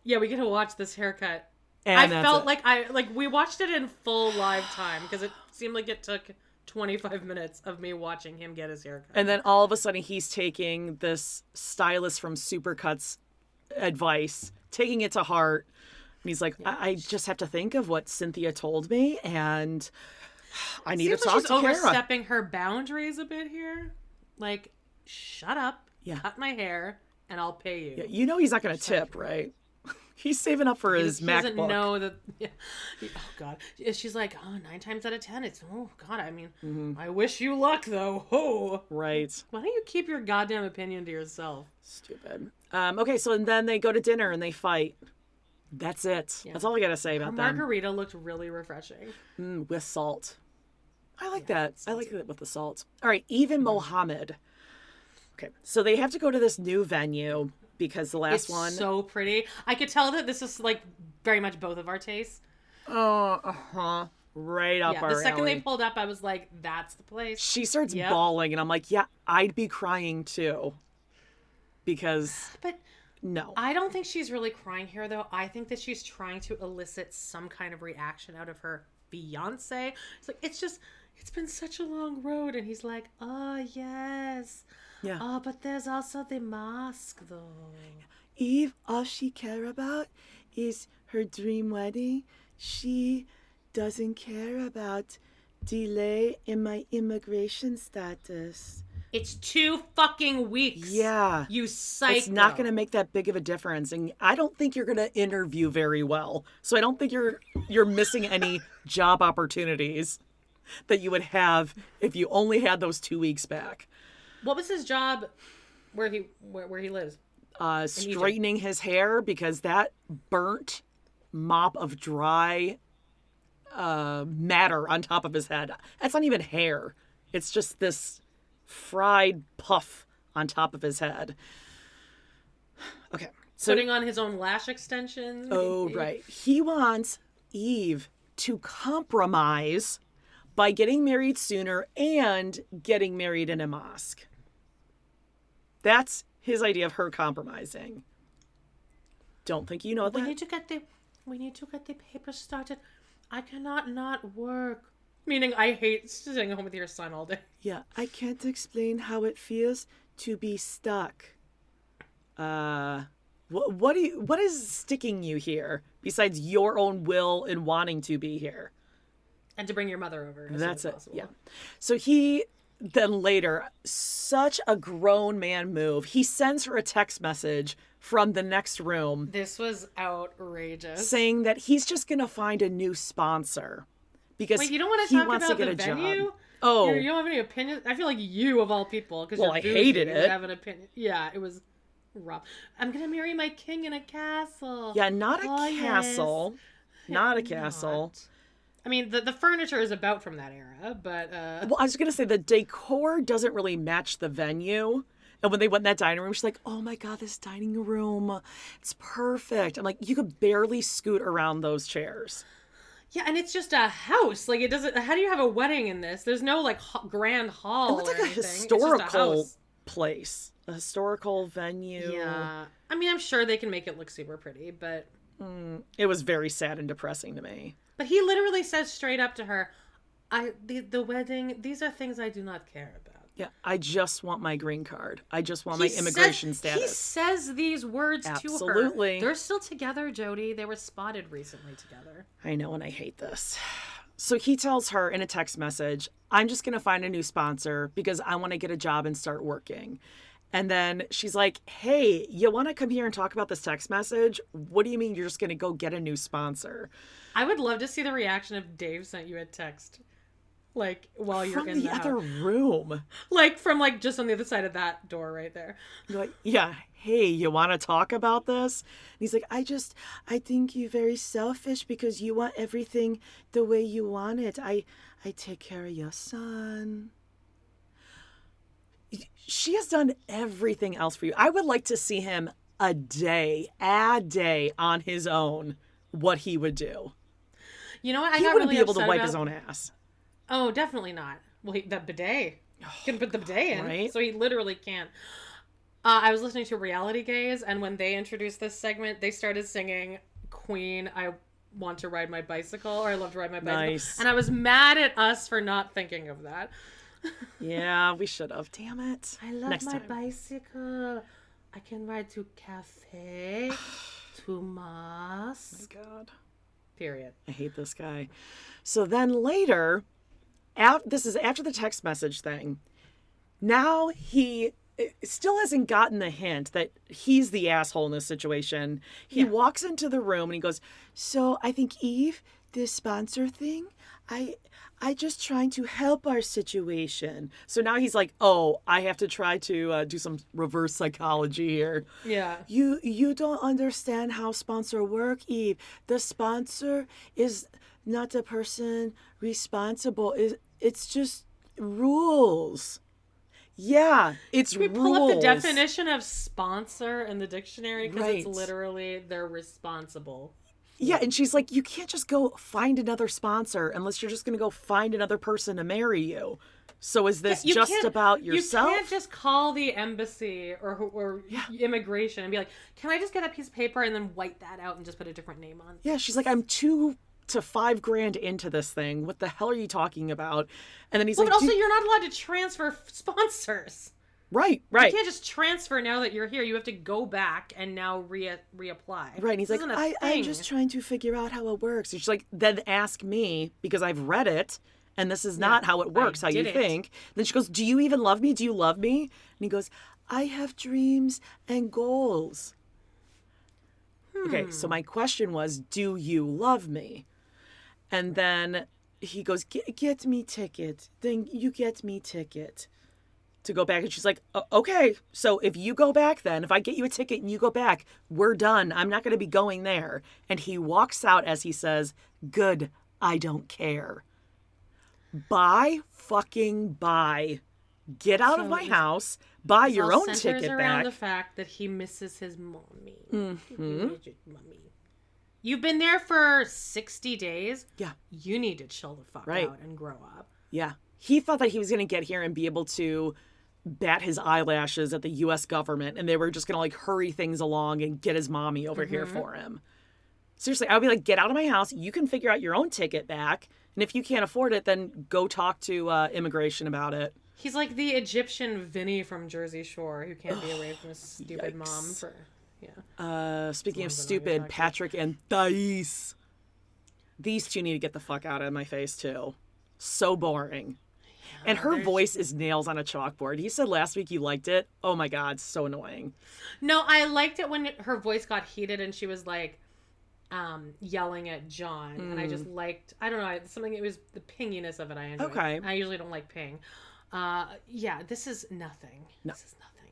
Yeah, we get to watch this haircut. And I felt like we watched it in full live time because it seemed like it took 25 minutes of me watching him get his haircut. And then all of a sudden he's taking this stylist from Supercuts advice, taking it to heart. And he's like, I just have to think of what Cynthia told me, and I need to talk to Kara. She's overstepping her boundaries a bit here. Like, shut up, cut my hair, and I'll pay you. Yeah, you know he's not going to tip, right? He's saving up for his MacBook. He doesn't know that. Yeah. Oh God, she's like, 9 times out of 10, it's God. I mean, I wish you luck though. Oh, right. Why don't you keep your goddamn opinion to yourself? Stupid. Okay, so and then they go to dinner and they fight. That's it. Yeah. That's all I gotta say about that. Margarita looked really refreshing. With salt. I like that. I like it with the salt. All right, even Mohammed. Okay, so they have to go to this new venue. Because the last one... It's so pretty. I could tell that this is, like, very much both of our tastes. Right up our alley. The second they pulled up, I was like, that's the place. She starts bawling, and I'm like, yeah, I'd be crying, too. Because... But... No. I don't think she's really crying here, though. I think that she's trying to elicit some kind of reaction out of her fiance. It's like, it's been such a long road. And he's like, oh, yes. Yeah. Oh, but there's also the mask, though. Eve, all she care about is her dream wedding. She doesn't care about delay in my immigration status. It's 2 fucking weeks. Yeah. You psycho. It's not going to make that big of a difference. And I don't think you're going to interview very well. So I don't think you're missing any job opportunities that you would have if you only had those 2 weeks back. What was his job where he lives? Straightening his hair because that burnt mop of dry matter on top of his head. That's not even hair. It's just this fried puff on top of his head. Okay. So, putting on his own lash extensions. Oh, right. He wants Eve to compromise by getting married sooner and getting married in a mosque. That's his idea of her compromising. Don't think you know that. We need to get the papers started. I cannot not work. Meaning I hate sitting home with your son all day. Yeah, I can't explain how it feels to be stuck. What is sticking you here besides your own will and wanting to be here? And to bring your mother over. That's it. Yeah. So he then later, such a grown man move. He sends her a text message from the next room. This was outrageous. Saying that he's just going to find a new sponsor. Because wait, you don't want to talk about the venue? Job. Oh. You don't have any opinion? I feel like you, of all people, because I hated it. Have an opinion. Yeah, it was rough. I'm going to marry my king in a castle. Yeah, not a castle. Not a castle. I mean, the furniture is about from that era, but Well, I was going to say the decor doesn't really match the venue. And when they went in that dining room, she's like, oh my God, this dining room, it's perfect. I'm like, you could barely scoot around those chairs. yeah, and it's just a house. Like, it doesn't. How do you have a wedding in this? There's no like grand hall. It looks like or a anything. It's just historical house. place, a historical venue. Yeah, I mean, I'm sure they can make it look super pretty, but It was very sad and depressing to me. he literally says straight up to her, the wedding. These are things I do not care about. Yeah, I just want my green card. I just want my immigration status. He says these words to her. Absolutely. They're still together, Jody. They were spotted recently together. I know, and I hate this. So he tells her in a text message, I'm just going to find a new sponsor because I want to get a job and start working. And then she's like, hey, you want to come here and talk about this text message? What do you mean you're just going to go get a new sponsor? I would love to see the reaction if Dave sent you a text. Like, while you're From in the the other house. room. Like, from, like, just on the other side of that door right there. You're like, yeah, hey, you want to talk about this? And he's like, I think you're very selfish because you want everything the way you want it. I take care of your son. She has done everything else for you. I would like to see him a day on his own, what he would do. You know what? I He got wouldn't really be able to upset wipe about... his own ass. Oh, definitely not. Well, the bidet. Couldn't put the bidet in. Right? So he literally can't. I was listening to Reality Gaze, and when they introduced this segment, they started singing Queen, I Want to Ride My Bicycle, or I Love to Ride My Bicycle. Nice. And I was mad at us for not thinking of that. Yeah, we should have. Damn it. I love Next my time. bicycle. I can ride to cafe, to Oh mass. my God. Period. I hate this guy. So then later, this is after the text message thing. Now he still hasn't gotten the hint that he's the asshole in this situation. He walks into the room and he goes, so I think Eve, this sponsor thing, I just trying to help our situation. So now he's like, oh, I have to try to do some reverse psychology here. Yeah. You don't understand how sponsor work, Eve. The sponsor is not the person responsible. It's just rules. Yeah, it's Can we rules. pull up the definition of sponsor in the dictionary? Because it's Right. literally they're responsible. Yeah, and she's like, you can't just go find another sponsor unless you're just going to go find another person to marry you. So is this You just can't- about yourself? You can't just call the embassy or immigration and be like, can I just get a piece of paper and then white that out and just put a different name on? Yeah, she's like, I'm $2,000 to $5,000 into this thing. What the hell are you talking about? And then he's Well, like, but also, you're not allowed to transfer sponsors. right. You can't just transfer now that you're here. You have to go back and now reapply. Right, and he's This like, isn't a I'm thing. just trying to figure out how it works. And she's like, then ask me, because I've read it, and this is not how it works, how you did it. think. Then she goes, do you even love me? Do you love me? And he goes, I have dreams and goals. Okay, so my question was, do you love me? And then he goes, get me ticket. Then you get me ticket. To go back, and she's like, okay, so if you go back then, if I get you a ticket and you go back, we're done. I'm not going to be going there. And he walks out as he says, good, I don't care. Bye fucking bye. Get out of my house, buy your all own centers ticket around back. the fact that he misses his mommy. Mm-hmm. Mommy. You've been there for 60 days. Yeah. You need to chill the fuck Right. out and grow up. Yeah. He thought that he was going to get here and be able to bat his eyelashes at the U.S. government, and they were just going to like hurry things along and get his mommy over here for him. Seriously, I would be like, get out of my house. You can figure out your own ticket back. And if you can't afford it, then go talk to immigration about it. He's like the Egyptian Vinny from Jersey Shore who can't be away from his stupid mom Yikes. for... Speaking of Someone's stupid, another doctor. Patrick and Thais. These two need to get the fuck out of my face, too. So boring. And her voice is nails on a chalkboard. He said last week you liked it. Oh my God, so annoying. No, I liked it when her voice got heated and she was like yelling at John. And I just liked, I don't know, something, it was the pinginess of it I enjoyed. Okay. I usually don't like ping. Yeah, this is nothing. No. This is nothing.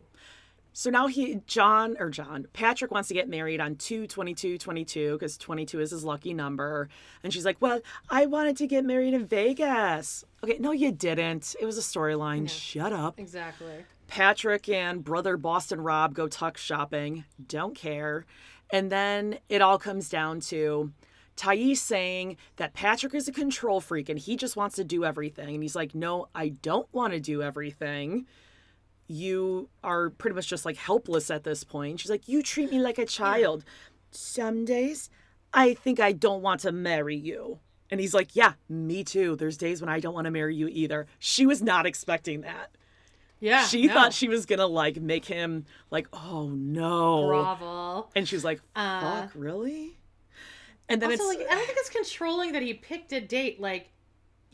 So now Patrick wants to get married on 2/22/22 because 22 is his lucky number. And she's like, well, I wanted to get married in Vegas. Okay, no, you didn't. It was a storyline. Yeah. Shut up. Exactly. Patrick and brother Boston Rob go tuck shopping. Don't care. And then it all comes down to Thais saying that Patrick is a control freak and he just wants to do everything. And he's like, no, I don't want to do everything. You are pretty much just like helpless at this point. She's like, you treat me like a child. Some days I think I don't want to marry you. And he's like, yeah, me too. There's days when I don't want to marry you either. She was not expecting that. Yeah. She thought she was going to like make him like, oh no. Grovel. And she's like, fuck, really? And then also, like, I don't think it's controlling that he picked a date. Like,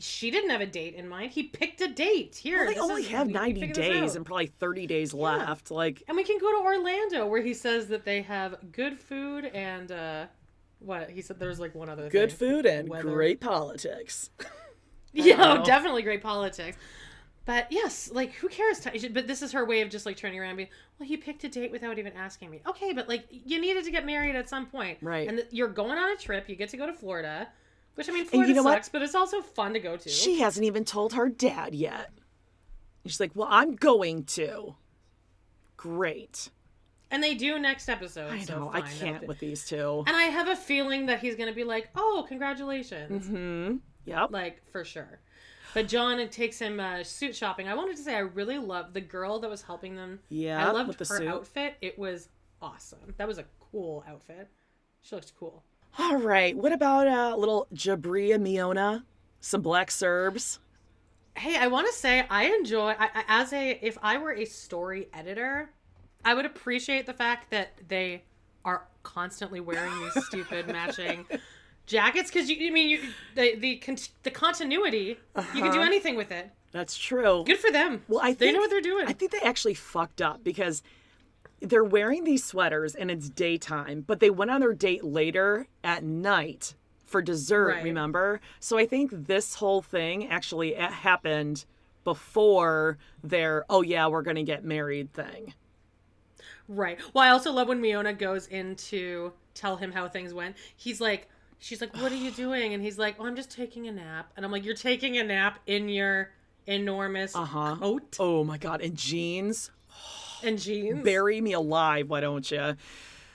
she didn't have a date in mind. He picked a date. Here, well, they only have 90 days and probably 30 days left. Like, and we can go to Orlando where he says that they have good food and what he said. There's like one other thing. Good food and great politics. Yeah, definitely great politics. But yes, like, who cares? But this is her way of just like turning around and being, well, he picked a date without even asking me. Okay, but like, you needed to get married at some point, right? And you're going on a trip. You get to go to Florida. Which, I mean, Florida sucks, but it's also fun to go to. She hasn't even told her dad yet. She's like, well, I'm going to. Great. And they do next episode. I know, so I can't with these two. And I have a feeling that he's going to be like, oh, congratulations. Mm-hmm. Yep. Like, for sure. But John takes him suit shopping. I wanted to say I really loved the girl that was helping them. Yeah, I loved with the her suit. outfit. It was awesome. That was a cool outfit. She looked cool. All right. What about a little Jabria Miona? Some black Serbs? Hey, I want to say I enjoy, if I were a story editor, I would appreciate the fact that they are constantly wearing these stupid matching jackets. Because, the continuity, you can do anything with it. That's true. Good for them. Well, they know what they're doing. I think they actually fucked up because they're wearing these sweaters and it's daytime, but they went on their date later at night for dessert, right. Remember? So I think this whole thing actually happened before their, oh yeah, we're going to get married thing. Right. Well, I also love when Miona goes in to tell him how things went. She's like, what are you doing? And he's like, oh, I'm just taking a nap. And I'm like, you're taking a nap in your enormous coat? Oh my God. And jeans. And jeans. Bury me alive, why don't you?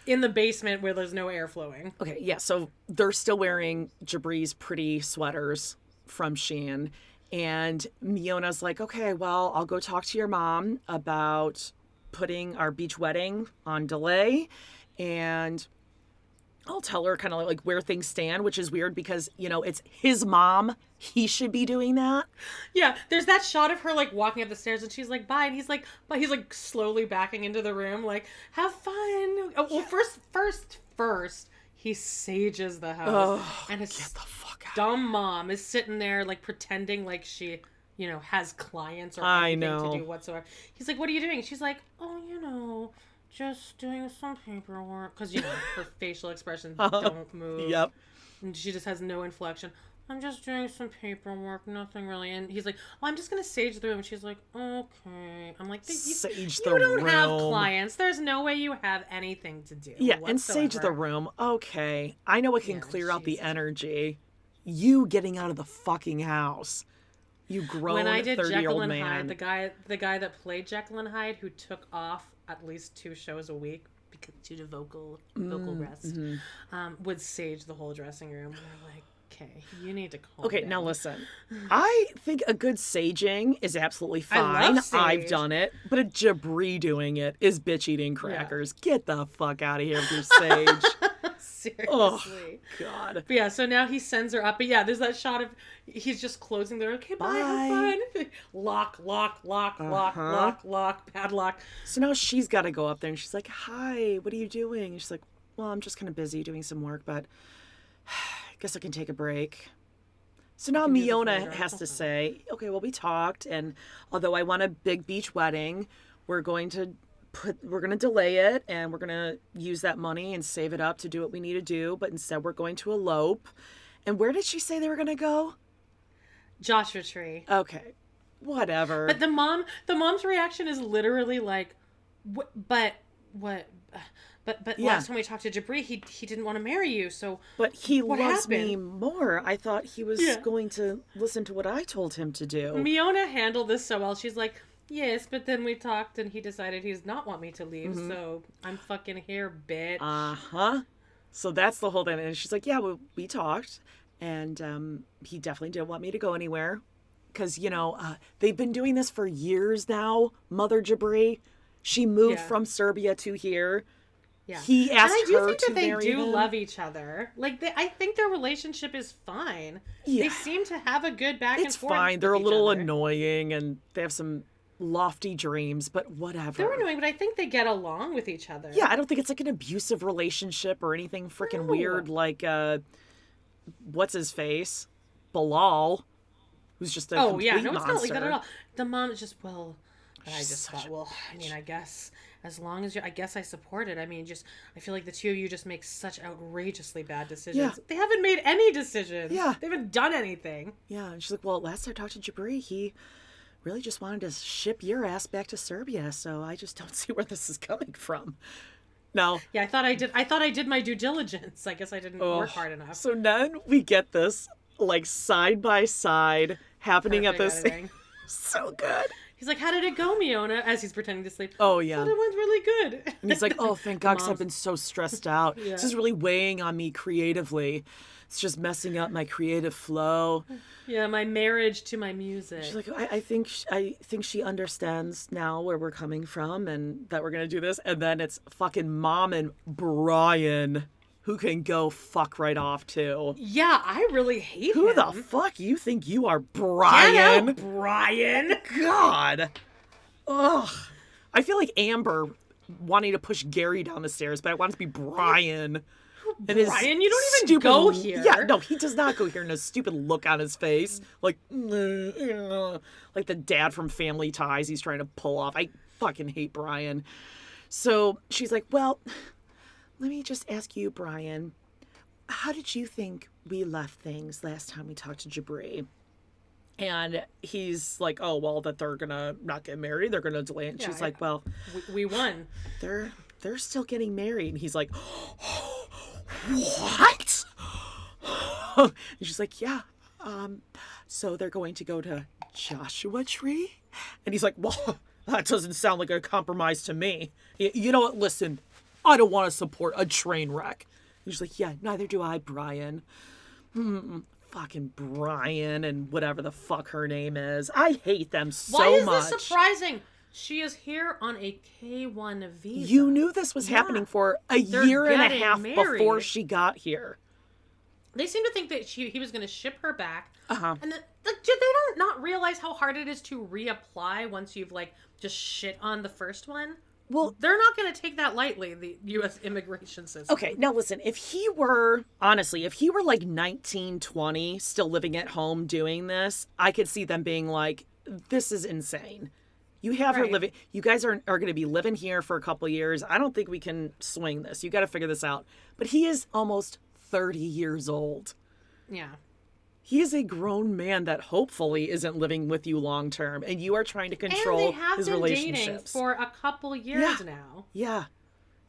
In the basement where there's no air flowing. Okay, yeah, so they're still wearing Jabri's pretty sweaters from Shein. And Miona's like, okay, well, I'll go talk to your mom about putting our beach wedding on delay. And I'll tell her kind of like where things stand, which is weird because, it's his mom. He should be doing that. Yeah, there's that shot of her like walking up the stairs and she's like, bye. And he's like, but he's like slowly backing into the room, like, have fun. Oh, well, first, he sages the house. And his get the fuck out. Dumb mom is sitting there like pretending like she, has clients or anything to do whatsoever. He's like, what are you doing? She's like, oh, just doing some paperwork. Because, her facial expressions don't move. Yep. And she just has no inflection. I'm just doing some paperwork, nothing really. And he's like, oh, I'm just going to sage the room. And she's like, okay. I'm like, sage the room. You don't have clients. There's no way you have anything to do. Yeah, whatsoever. And sage the room. Okay. I know it can clear out the energy. You getting out of the fucking house. You grown 30-year-old man. When I did Jekyll and Hyde, the guy that played Jekyll and Hyde, who took off at least 2 shows a week because due to vocal rest, would sage the whole dressing room. And I'm like, okay, you need to calm down. Now listen. I think a good saging is absolutely fine. I've done it. But a Jabri doing it is bitch eating crackers. Yeah. Get the fuck out of here with your sage. Seriously. Oh, God. But yeah, so now he sends her up. But yeah, there's that shot of he's just closing the door. Okay, bye. Have fun. Lock, padlock. So now she's got to go up there and she's like, hi, what are you doing? And she's like, well, I'm just kind of busy doing some work, but I guess I can take a break. So now Miona has to say, okay, well, we talked, and although I want a big beach wedding, we're going to delay it, and we're going to use that money and save it up to do what we need to do, but instead we're going to elope. And where did she say they were going to go? Joshua Tree. Okay. Whatever. But the mom's reaction is literally like, But what? But last time we talked to Jabri, he didn't want to marry you. So But he what loves happened? me more. I thought he was going to listen to what I told him to do. Miona handled this so well. She's like, yes, but then we talked and he decided he does not want me to leave. So I'm fucking here, bitch. Uh-huh. So that's the whole thing. And she's like, yeah, we talked. And he definitely didn't want me to go anywhere. Because, they've been doing this for years now, Mother Jabri. She moved from Serbia to here. Yeah. He asked and I do her think to that they marry do him. love each other. Like, I think their relationship is fine. Yeah. They seem to have a good back and It's forth. fine. They're a with each little other. annoying and they have some lofty dreams, but whatever. They're annoying, but I think they get along with each other. Yeah, I don't think it's like an abusive relationship or anything freaking weird like, what's his face? Bilal, who's just a complete no, it's monster. not like that at all. The mom is just, I She's just such thought, a I mean, I guess as long as I guess I support it. I mean, I feel like the two of you just make such outrageously bad decisions. Yeah. They haven't made any decisions. Yeah. They haven't done anything. Yeah, and she's like, well, last I talked to Jabri, he really just wanted to ship your ass back to Serbia, so I just don't see where this is coming from. No. Yeah, I thought I did my due diligence. I guess I didn't work hard enough. So then we get this, like, side by side happening at Perfect this. editing. So good. He's like, how did it go, Miona? As he's pretending to sleep. Oh, I yeah. thought it went really good. And he's like, oh, thank God, because I've been so stressed out. Yeah. This is really weighing on me creatively. It's just messing up my creative flow. Yeah, my marriage to my music. She's like, I think she understands now where we're coming from and that we're going to do this. And then it's fucking Mom and Brian who can go fuck right off, too. Yeah, I really hate Who him. the fuck you think you are, Brian? Get out, Brian. God. Ugh. I feel like Amber wanting to push Gary down the stairs, but I want it to be Brian. And his Brian, you don't even stupid, go here. Yeah, no, he does not go here. And a stupid look on his face, like the dad from Family Ties. He's trying to pull off. I fucking hate Brian. So she's like, "Well, let me just ask you, Brian. How did you think we left things last time we talked to Jabri?" And he's like, "Oh, well, that they're gonna not get married. They're gonna delay it." And she's like, "Well, we won. they're still getting married." And he's like, what? And she's like, yeah. So they're going to go to Joshua Tree? And he's like, well, that doesn't sound like a compromise to me. You know what? Listen, I don't want to support a train wreck. And she's like, yeah, neither do I, Brian. Fucking Brian and whatever the fuck her name is. I hate them so much. Why is this surprising? She is here on a K-1 visa. You knew this was happening for a year and a half married. before she got here. They seem to think that he was going to ship her back. Uh-huh. And they don't not realize how hard it is to reapply once you've just shit on the first one. Well, they're not going to take that lightly, the U.S. immigration system. Okay, now listen, if he were like 19, 20, still living at home doing this, I could see them being like, this is insane. You have her living, you guys are going to be living here for a couple of years. I don't think we can swing this. You got to figure this out. But he is almost 30 years old. Yeah. He is a grown man that hopefully isn't living with you long term, and you are trying to control his relationships. And they have been dating for a couple years now. Yeah.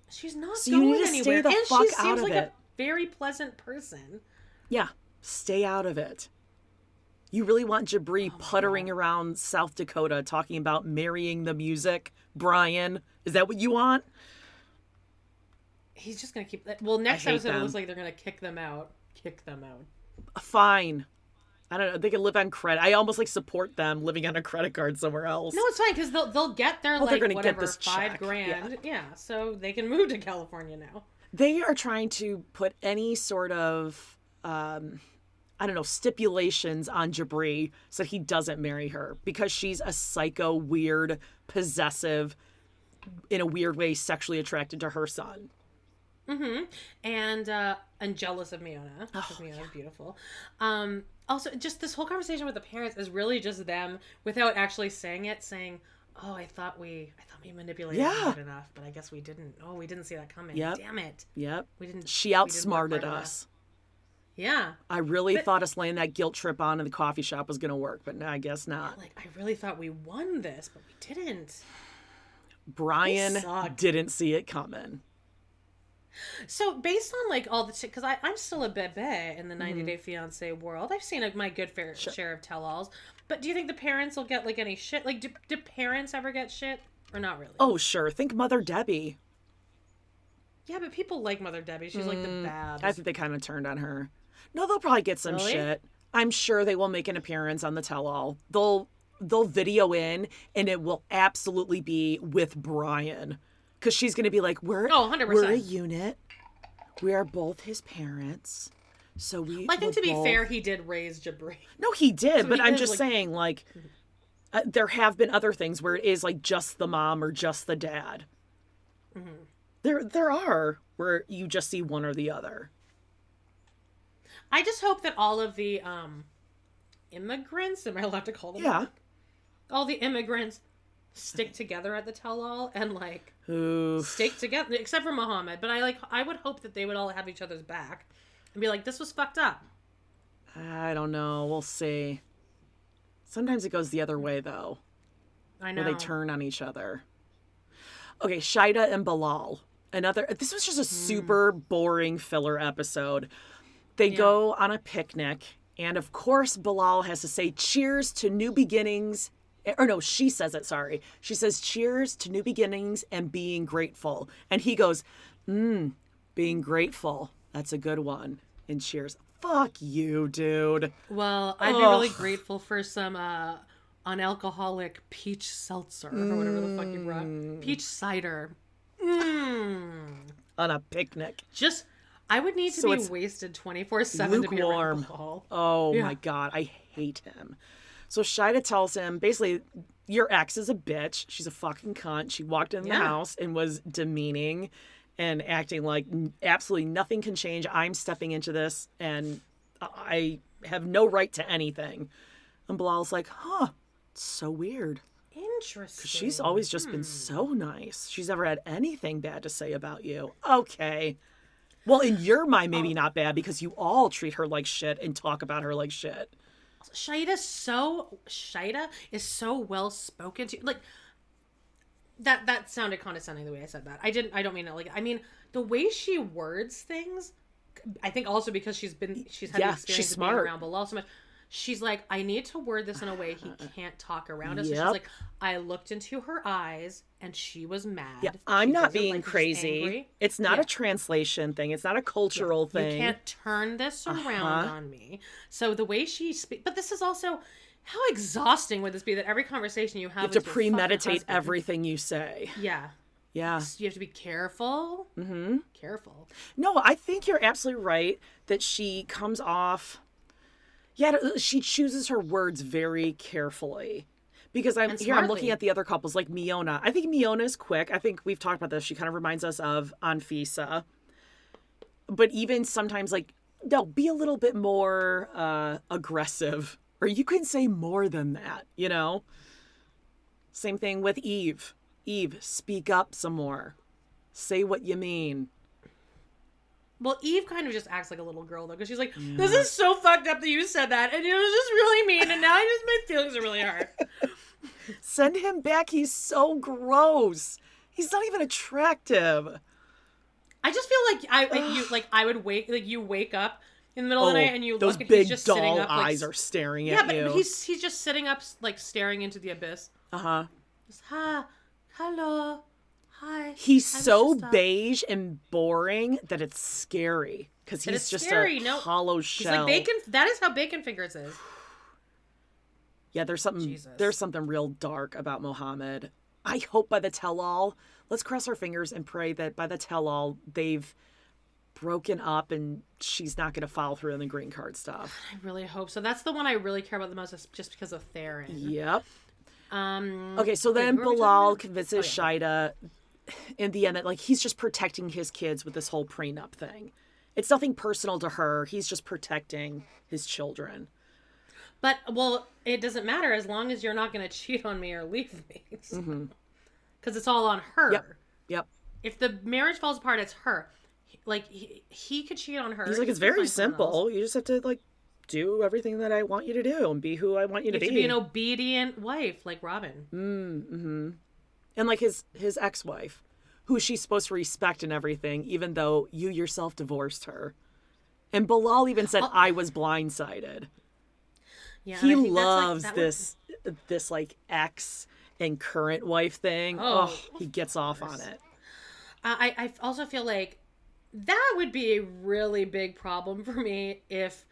She's not so going you need to anywhere. Stay the and fuck she out seems of like it. a very pleasant person. Yeah. Stay out of it. You really want Jabri puttering around South Dakota talking about marrying the music, Brian? Is that what you want? He's just going to keep that. Well, next episode them. it looks like they're going to kick them out. Fine. I don't know. They can live on credit. I almost support them living on a credit card somewhere else. No, it's fine because they'll get their they're gonna whatever, get this check. $5,000. Yeah, so they can move to California now. They are trying to put any sort of stipulations on Jabri so he doesn't marry her because she's a psycho, weird, possessive, in a weird way, sexually attracted to her son. Mm-hmm. And jealous of Miona because Miona's beautiful. Also, just this whole conversation with the parents is really just them without actually saying it, saying, "Oh, I thought we manipulated him enough, but I guess we didn't. Oh, we didn't see that coming. Yep. Damn it. Yep. We didn't. She outsmarted us. Yeah. I really thought us laying that guilt trip on in the coffee shop was going to work, but no, I guess not. I really thought we won this, but we didn't. Brian didn't see it coming. So based on like all the because I'm still a bebe in the 90 Day Fiance world. I've seen my good fair share of tell-alls. But do you think the parents will get like any shit? Like do parents ever get shit or not really? Oh sure, think Mother Debbie. Yeah, but people like Mother Debbie. She's like the bad. I think they kind of turned on her. No, they'll probably get some shit. I'm sure they will make an appearance on the tell-all. They'll video in, and it will absolutely be with Brian. Because she's going to be like, we're 100%. We're a unit. We are both his parents. So we I think to be fair, he did raise Jabri. No, he did. So but he I'm is, just saying, like, there have been other things where it is like just the mom or just the dad. There are where you just see one or the other. I just hope that all of the immigrants, am I allowed to call them? Yeah. All the immigrants stick together at the tell-all and like stick together, except for Muhammad. But I would hope that they would all have each other's back and be like, this was fucked up. I don't know. We'll see. Sometimes it goes the other way though. I know. Where they turn on each other. Okay, Shida and Bilal. This was just a super boring filler episode. They go on a picnic, and of course Bilal has to say cheers to new beginnings. Or no, she says it, sorry. She says cheers to new beginnings and being grateful. And he goes, being grateful. That's a good one. And cheers. Fuck you, dude. Well, I'd be really grateful for some unalcoholic peach seltzer or whatever the fuck you brought. Peach cider. On a picnic. I would need to be wasted 24/7 to be around Bilal. Oh my God, I hate him. So Shida tells him, basically, your ex is a bitch. She's a fucking cunt. She walked in the house and was demeaning and acting like absolutely nothing can change. I'm stepping into this and I have no right to anything. And Bilal's like, it's so weird. Interesting. 'Cause she's always just been so nice. She's never had anything bad to say about you. Okay. Well, in your mind, maybe not bad because you all treat her like shit and talk about her like shit. Shida is so well spoken to. Like that sounded condescending the way I said that. I don't mean it like. I mean the way she words things. I think also because she's had the experience of being around Bilal so much. She's like, I need to word this in a way he can't talk around us. So she's like, I looked into her eyes and she was mad. Yeah, I'm not being crazy. It's not a translation thing. It's not a cultural thing. You can't turn this around on me. So the way she speaks, but this is also, how exhausting would this be that every conversation you have to premeditate everything you say. Yeah. Yeah. You have to be careful. Careful. No, I think you're absolutely right that she comes off... Yeah, she chooses her words very carefully. Because I'm looking at the other couples, like Miona. I think Miona is quick. I think we've talked about this. She kind of reminds us of Anfisa. But even sometimes, like, no, be a little bit more aggressive. Or you can say more than that, you know? Same thing with Eve. Eve, speak up some more. Say what you mean. Well, Eve kind of just acts like a little girl, though, because she's like, this is so fucked up that you said that, and it was just really mean, and now my feelings are really hurt. Send him back. He's so gross. He's not even attractive. I just feel like I would you wake up in the middle of the night and you those look and big he's just doll sitting up, like, eyes are staring at you. Yeah, but he's just sitting up, like, staring into the abyss. Just, hello. Hi. He's so beige and boring that it's scary because he's just a hollow shell. He's like that is how Bacon Fingers is. Yeah, there's something real dark about Mohammed. I hope by the tell-all, let's cross our fingers and pray that by the tell-all they've broken up and she's not going to follow through on the green card stuff. I really hope so. That's the one I really care about the most, just because of Theron. Yep. Okay, so then Bilal convinces Shida in the end that, like, he's just protecting his kids with this whole prenup thing. It's nothing personal to her. He's just protecting his children. But, well, it doesn't matter as long as you're not going to cheat on me or leave me. Because it's all on her. Yep. If the marriage falls apart, it's her. Like, he could cheat on her. He's like, it's very simple. You just have to, like, do everything that I want you to do and be who I want you to be. You have to be an obedient wife, like Robin. And like his ex-wife, who she's supposed to respect and everything, even though you yourself divorced her. And Bilal even said, I was blindsided. Yeah, He loves this like ex and current wife thing. Oh, he gets off on it. I also feel like that would be a really big problem for me if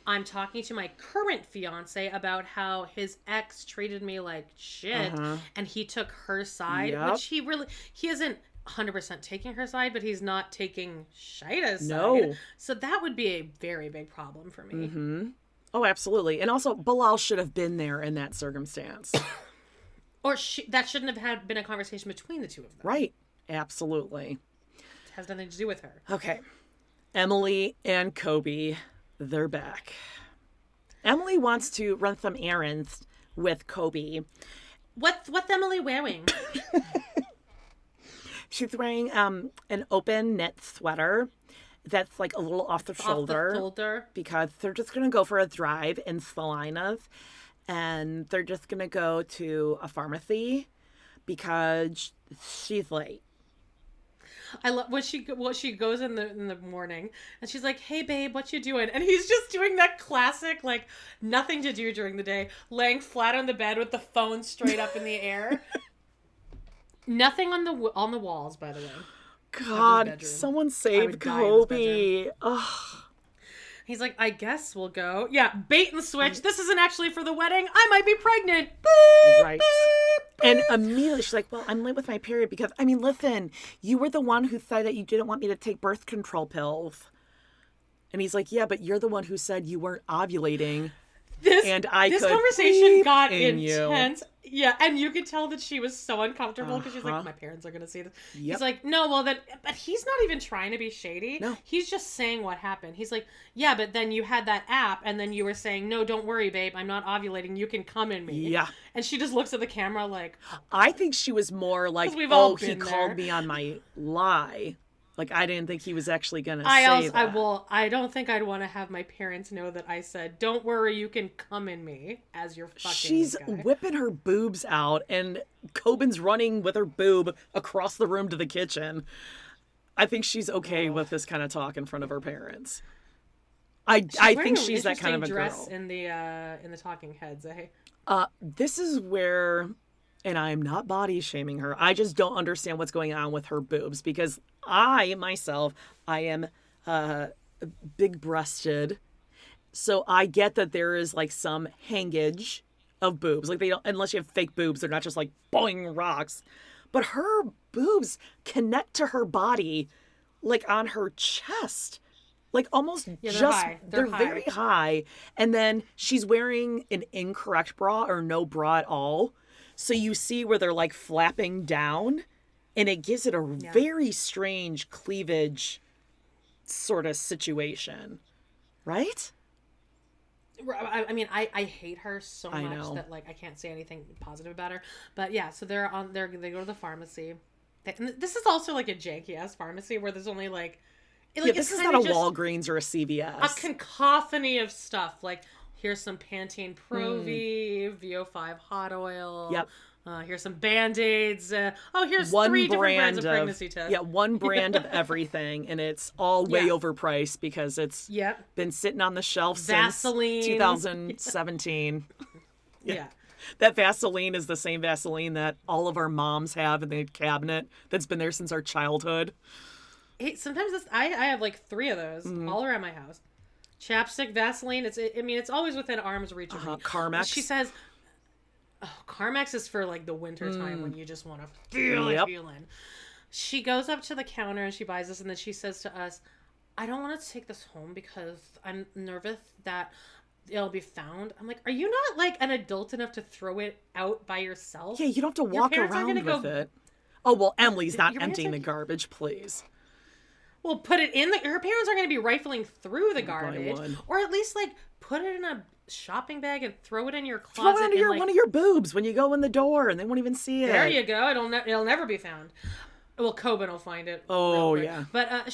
I'm talking to my current fiance about how his ex treated me like shit and he took her side, which he isn't 100% taking her side, but he's not taking Shida's side. So that would be a very big problem for me. Mm-hmm. Oh, absolutely. And also, Bilal should have been there in that circumstance. Or that shouldn't have been a conversation between the two of them. Right. Absolutely. It has nothing to do with her. Okay. Emily and Kobe, they're back. Emily wants to run some errands with Kobe. What's Emily wearing? She's wearing an open knit sweater that's like a little off the shoulder. Because they're just going to go for a drive in Salinas. And they're just going to go to a pharmacy because she's late. I love when she goes in the morning and she's like, "Hey babe, what you doing?" And he's just doing that classic like nothing to do during the day, laying flat on the bed with the phone straight up in the air. Nothing on the walls, by the way. God, someone save Kobe. Ugh. He's like, "I guess we'll go." Yeah, bait and switch. This isn't actually for the wedding. I might be pregnant. Right. And immediately she's like, well, I'm late with my period because, I mean, listen, you were the one who said that you didn't want me to take birth control pills. And he's like, yeah, but you're the one who said you weren't ovulating. This conversation got intense. Yeah, and you could tell that she was so uncomfortable because she's like, my parents are going to see this. Yep. He's like, no, well, then, but he's not even trying to be shady. No. He's just saying what happened. He's like, yeah, but then you had that app, and then you were saying, no, don't worry, babe, I'm not ovulating. You can come in me. Yeah. And she just looks at the camera like... I think she was more like, he called me on my lie. Like, I didn't think he was actually going to say that. I don't think I'd want to have my parents know that I said, don't worry, you can come in me as your fucking She's guy. Whipping her boobs out, and Coben's running with her boob across the room to the kitchen. I think she's okay with this kind of talk in front of her parents. I think she's that kind of a dress girl. In the Talking Heads, This is where... And I'm not body shaming her. I just don't understand what's going on with her boobs because I am big breasted. So I get that there is like some hangage of boobs. Like they don't, unless you have fake boobs, they're not just like boing rocks. But her boobs connect to her body, like on her chest. Like almost they're very high. And then she's wearing an incorrect bra or no bra at all. So you see where they're like flapping down and it gives it a very strange cleavage sort of situation. Right? I mean, I hate her so much that like I can't say anything positive about her. But yeah, so they go to the pharmacy. This is also like a janky ass pharmacy where there's only like this is not a Walgreens or a CVS. A cacophony of stuff like here's some Pantene Pro-V, VO5 hot oil. Yep. Here's some Band-Aids. Here's 3 different brands of pregnancy tests. Yeah, one brand of everything, and it's all way overpriced because it's been sitting on the shelf Vaseline. Since 2017. Yeah. That Vaseline is the same Vaseline that all of our moms have in the cabinet that's been there since our childhood. Hey, sometimes I have like 3 of those all around my house. Chapstick, Vaseline. It's always within arm's reach of me. Carmex. She says, Carmex is for like the winter time when you just want to feel it feeling. She goes up to the counter and she buys this, and then she says to us, I don't want to take this home because I'm nervous that it'll be found. I'm like, are you not like an adult enough to throw it out by yourself? Yeah, you don't have to walk around with it. Oh, well, Emily's not emptying the garbage, please. Well, put it in her parents are going to be rifling through the garbage, or at least like put it in a shopping bag and throw it in your closet. Throw it under one of your boobs when you go in the door, and they won't even see it. There you go. It'll never be found. Well, Coben will find it. Oh yeah. But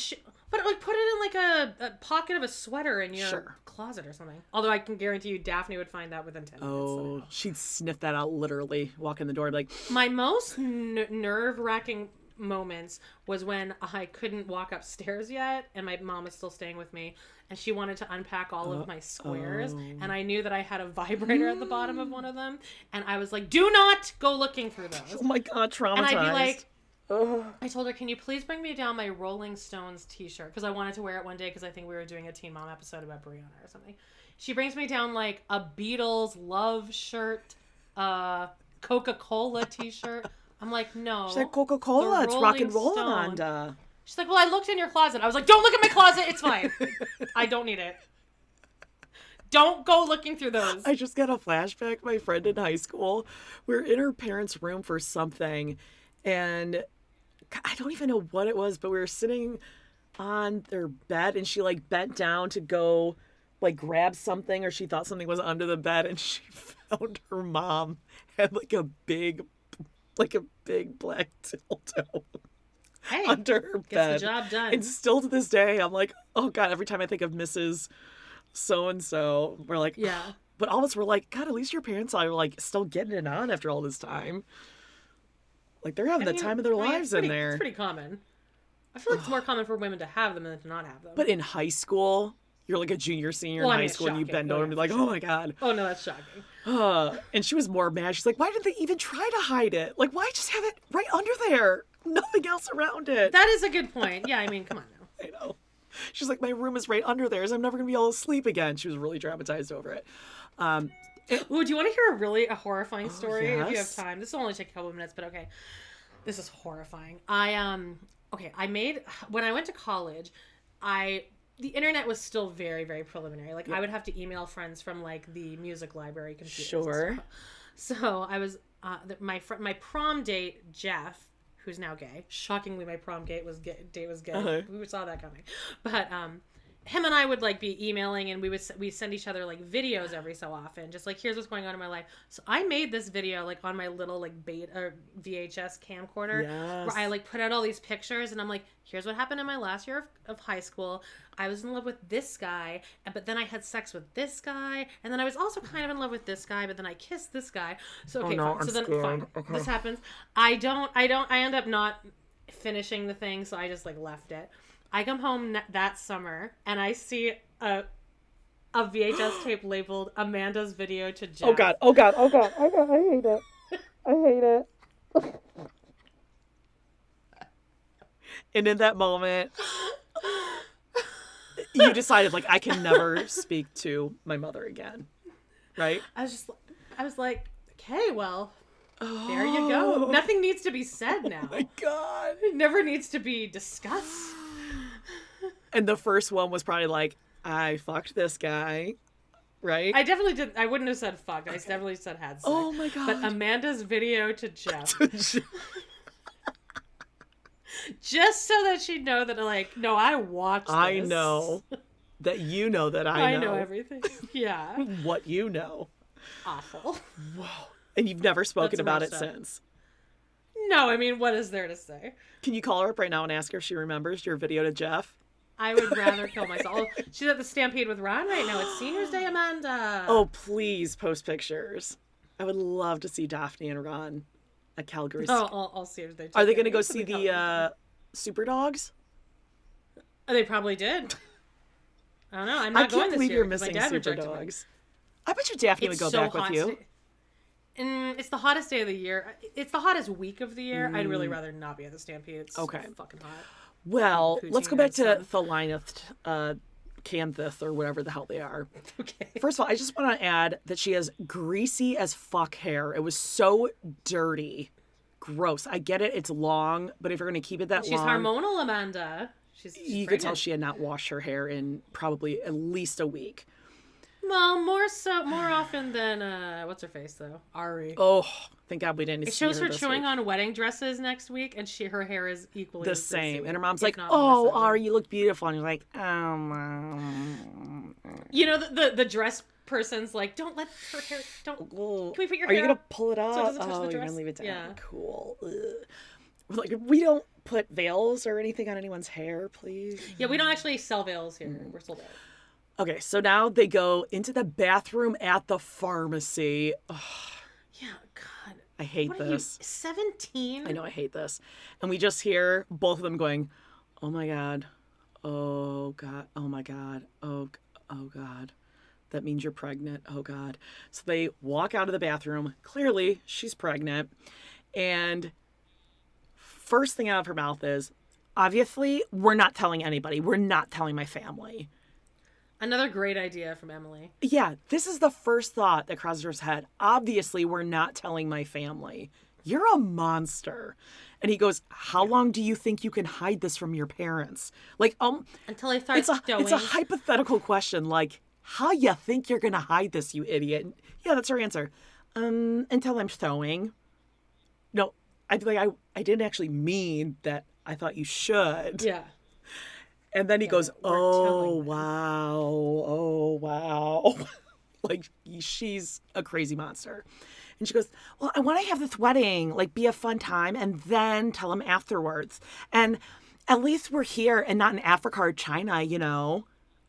But like put it in like a pocket of a sweater in your Sure. closet or something. Although I can guarantee you Daphne would find that within 10 minutes. Oh, somehow. she'd sniff that out literally, walk in the door, and be like, My most nerve-wracking moments was when I couldn't walk upstairs yet and my mom was still staying with me and she wanted to unpack all of my squares and I knew that I had a vibrator at the bottom of one of them and I was like, do not go looking through those. oh my God, traumatized. And I'd be like, I told her, can you please bring me down my Rolling Stones t-shirt? Because I wanted to wear it one day because I think we were doing a Teen Mom episode about Brianna or something. She brings me down like a Beatles love shirt, a Coca-Cola t-shirt. I'm like, no. She's like, Coca-Cola, it's rock and roll, Amanda. She's like, well, I looked in your closet. I was like, don't look at my closet. It's fine. I don't need it. Don't go looking through those. I just got a flashback. My friend in high school, we were in her parents' room for something, and I don't even know what it was, but we were sitting on their bed, and she like bent down to go like grab something, or she thought something was under the bed, and she found her mom had like a big black dildo Hey, under her gets bed. the job done. And still to this day, I'm like, oh God, every time I think of Mrs. So-and-so, we're like, Yeah. But all of us were like, God, at least your parents are like still getting it on after all this time. Like they're having the time of their lives in there. It's pretty common. I feel like it's more common for women to have them than to not have them. But in high school, you're like a junior, senior in high school, and you bend over and be like, oh my God. Oh no, that's shocking. And she was more mad. She's like, why did they even try to hide it? Like, why just have it right under there? Nothing else around it. That is a good point. Yeah, I mean, come on now. I know. She's like, my room is right under theirs. I'm never going to be able to sleep again. She was really dramatized over it. Ooh, do you want to hear a horrifying story if you have yes. time? This will only take a couple of minutes, but okay. This is horrifying. When I went to college, the internet was still very, very preliminary. Like I would have to email friends from like the music library computers. Sure. So I was my prom date, Jeff, who's now gay. Shockingly, my prom date was gay. Uh-huh. We saw that coming. But him and I would like be emailing, and we send each other like videos every so often, just like here's what's going on in my life. So I made this video like on my little like beta VHS camcorder, Yes. where I like put out all these pictures, and I'm like, here's what happened in my last year of high school. I was in love with this guy, but then I had sex with this guy, and then I was also kind of in love with this guy, but then I kissed this guy. So okay, no, fine. So I'm then scared. fine, Okay. this happens. I end up not finishing the thing, so I just like left it. I come home that summer and I see a VHS tape labeled Amanda's video to Jeff. Oh God. Oh God. Oh God. I hate it. I hate it. And in that moment, you decided like I can never speak to my mother again, right? I was like, okay, well, there you go. Nothing needs to be said now. Oh my God. It never needs to be discussed. And the first one was probably like, I fucked this guy, right? I definitely did. I wouldn't have said fucked. I definitely said had sex. Oh my God. But Amanda's video to Jeff. Just so that she'd know that, like, no, I watched this. I know that you know that I know. I know everything. Yeah. What you know. Awful. Whoa. And you've never spoken That's about it messed up. since. No, I mean, what is there to say? Can you call her up right now and ask her if she remembers your video to Jeff? I would rather kill myself. Oh, she's at the Stampede with Ron right now. It's Seniors Day, Amanda. Oh, please post pictures. I would love to see Daphne and Ron at Calgary. Oh, I'll Seniors Day. Are they going to go see the Super Dogs? They probably did. I don't know. I'm I not going can't this believe year you're 'cause my missing dad Super rejected me. Dogs. I bet you Daphne would go back with you. It's the hottest day of the year. It's the hottest week of the year. I'd really rather not be at the Stampede. It's Okay. fucking hot. Well, Poutine let's go back and to stuff. Thalineth, Canthith, or whatever the hell they are. Okay. First of all, I just want to add that she has greasy as fuck hair. It was so dirty. Gross. I get it. It's long, but if you're going to keep it that She's long... hormonal, Amanda. She's you could pregnant. tell she had not washed her hair in probably at least a week. Well, more often than what's her face though, Ari. Oh, thank God we didn't It see shows her this chewing week. on wedding dresses next week, and her hair is equally The as same. greasy, And her mom's if like, not more oh, so. Ari, you look beautiful. And you're like, oh, Mom. You know the dress person's like, don't let her hair. Don't. Can we put your Are hair you going to up pull it up? so it doesn't touch the You're dress? going to leave it down. Yeah. Cool. Ugh. Like, we don't put veils or anything on anyone's hair, please. Yeah, we don't actually sell veils here. We're sold out. Okay, so now they go into the bathroom at the pharmacy. Ugh, Yeah, God. I hate What this. Are you, 17? I know, I hate this. And we just hear both of them going, oh my God, oh God, oh my God, oh God. That means you're pregnant. Oh God. So they walk out of the bathroom. Clearly, she's pregnant. And first thing out of her mouth is, obviously, we're not telling anybody. We're not telling my family. Another great idea from Emily. Yeah, this is the first thought that crosses her head. Obviously, we're not telling my family. You're a monster. And he goes, how long do you think you can hide this from your parents? Like, until I start stowing. It's a hypothetical question. Like, how you think you're going to hide this, you idiot? Yeah, that's her answer. Until I'm stowing. No, I'd be like, I didn't actually mean that I thought you should. Yeah. And then he goes, oh, wow. Like, she's a crazy monster. And she goes, well, I want to have this wedding, like, be a fun time, and then tell him afterwards. And at least we're here and not in Africa or China, you know?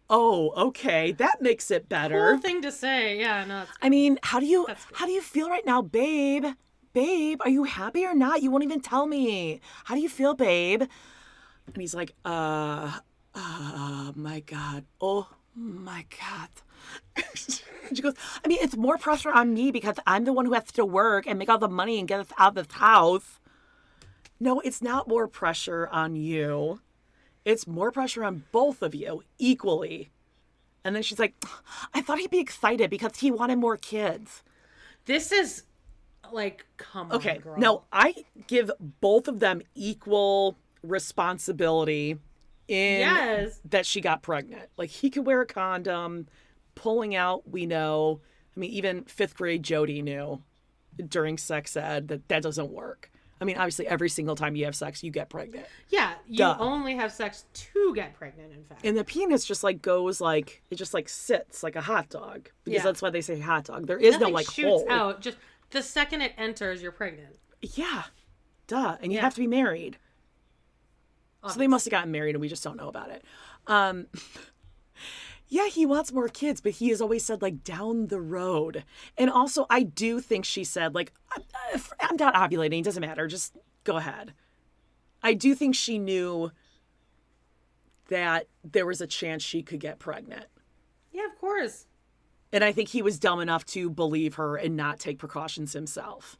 Oh, okay. That makes it better. Cool thing to say. Yeah, no. I mean, how do you feel right now, babe? Babe, are you happy or not? You won't even tell me. How do you feel, babe? And he's like, my God. Oh, my God. She goes, I mean, it's more pressure on me because I'm the one who has to work and make all the money and get us out of this house. No, it's not more pressure on you. It's more pressure on both of you equally. And then she's like, I thought he'd be excited because he wanted more kids. This is like, come on, okay, girl. No, I give both of them equal responsibility in that she got pregnant. Like, he could wear a condom. Pulling out, we know. I mean, even 5th grade Jody knew during sex ed that doesn't work. I mean, obviously, every single time you have sex, you get pregnant. Yeah, you only have sex to get pregnant, in fact. And the penis just, like, goes, like, it just, like, sits like a hot dog. Because that's why they say hot dog. There is no, like, shoots hole. out. Just the second it enters, you're pregnant. Yeah. Duh. And you have to be married. Obviously. So they must have gotten married and we just don't know about it. Yeah, he wants more kids, but he has always said, like, down the road. And also, I do think she said, like, I'm not ovulating. It doesn't matter. Just go ahead. I do think she knew that there was a chance she could get pregnant. Yeah, of course. And I think he was dumb enough to believe her and not take precautions himself.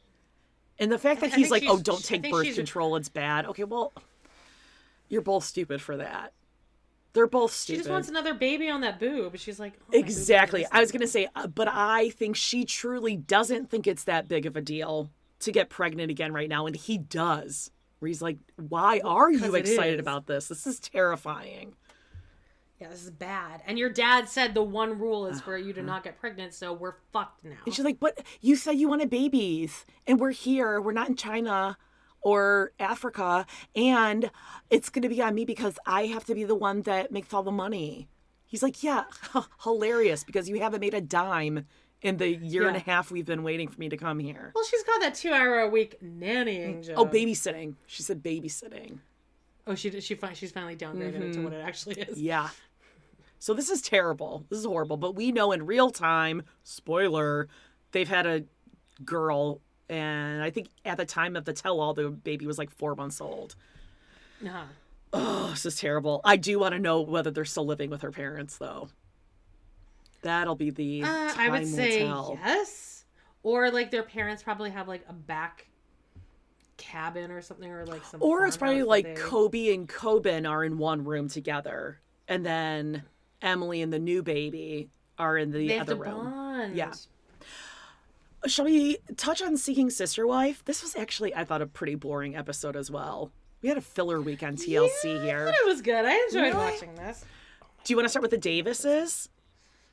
And the fact that he's like, oh, don't take birth control, it's bad. Okay, well, you're both stupid for that. They're both stupid. She just wants another baby on that boob. She's like, oh, exactly. I was going to say, but I think she truly doesn't think it's that big of a deal to get pregnant again right now. And he does. Where he's like, why are you excited about this? This is terrifying. Yeah, this is bad. And your dad said the one rule is for you to not get pregnant, so we're fucked now. And she's like, but you said you wanted babies. And we're here. We're not in China or Africa, and it's going to be on me because I have to be the one that makes all the money. He's like, yeah, hilarious, because you haven't made a dime in the year and a half we've been waiting for me to come here. Well, she's got that 2-hour-a-week nannying job. Oh, babysitting. She said babysitting. Oh, she's finally downgraded it to what it actually is. Yeah. So this is terrible. This is horrible. But we know in real time, spoiler, they've had a girl. And I think at the time of the tell-all, the baby was like 4 months old. Uh-huh. Oh, this is terrible. I do want to know whether they're still living with her parents, though. That'll be the time I would say tell. yes. Or like their parents probably have like a back cabin or something, or like some. Or it's probably like Kobe and Coben are in one room together, and then Emily and the new baby are in the other room. Bond. Yeah. Shall we touch on Seeking Sister Wife? This was actually, I thought, a pretty boring episode as well. We had a filler week on TLC here. I thought it was good. I enjoyed watching this. Do you want to start with the Davises?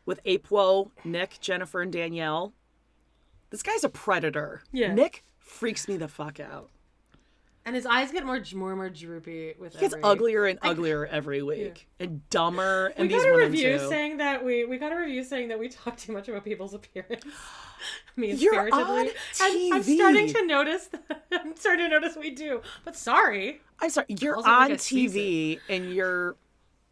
With Apo, Nick, Jennifer, and Danielle? This guy's a predator. Yeah. Nick freaks me the fuck out. And his eyes get more and more droopy with He gets uglier and uglier every week. Yeah. And dumber. And these women too. We got a review saying that we talk too much about people's appearance. You're on TV. I'm starting to notice. I'm starting to notice we do. But sorry. I'm sorry. You're Also on make a TV and you're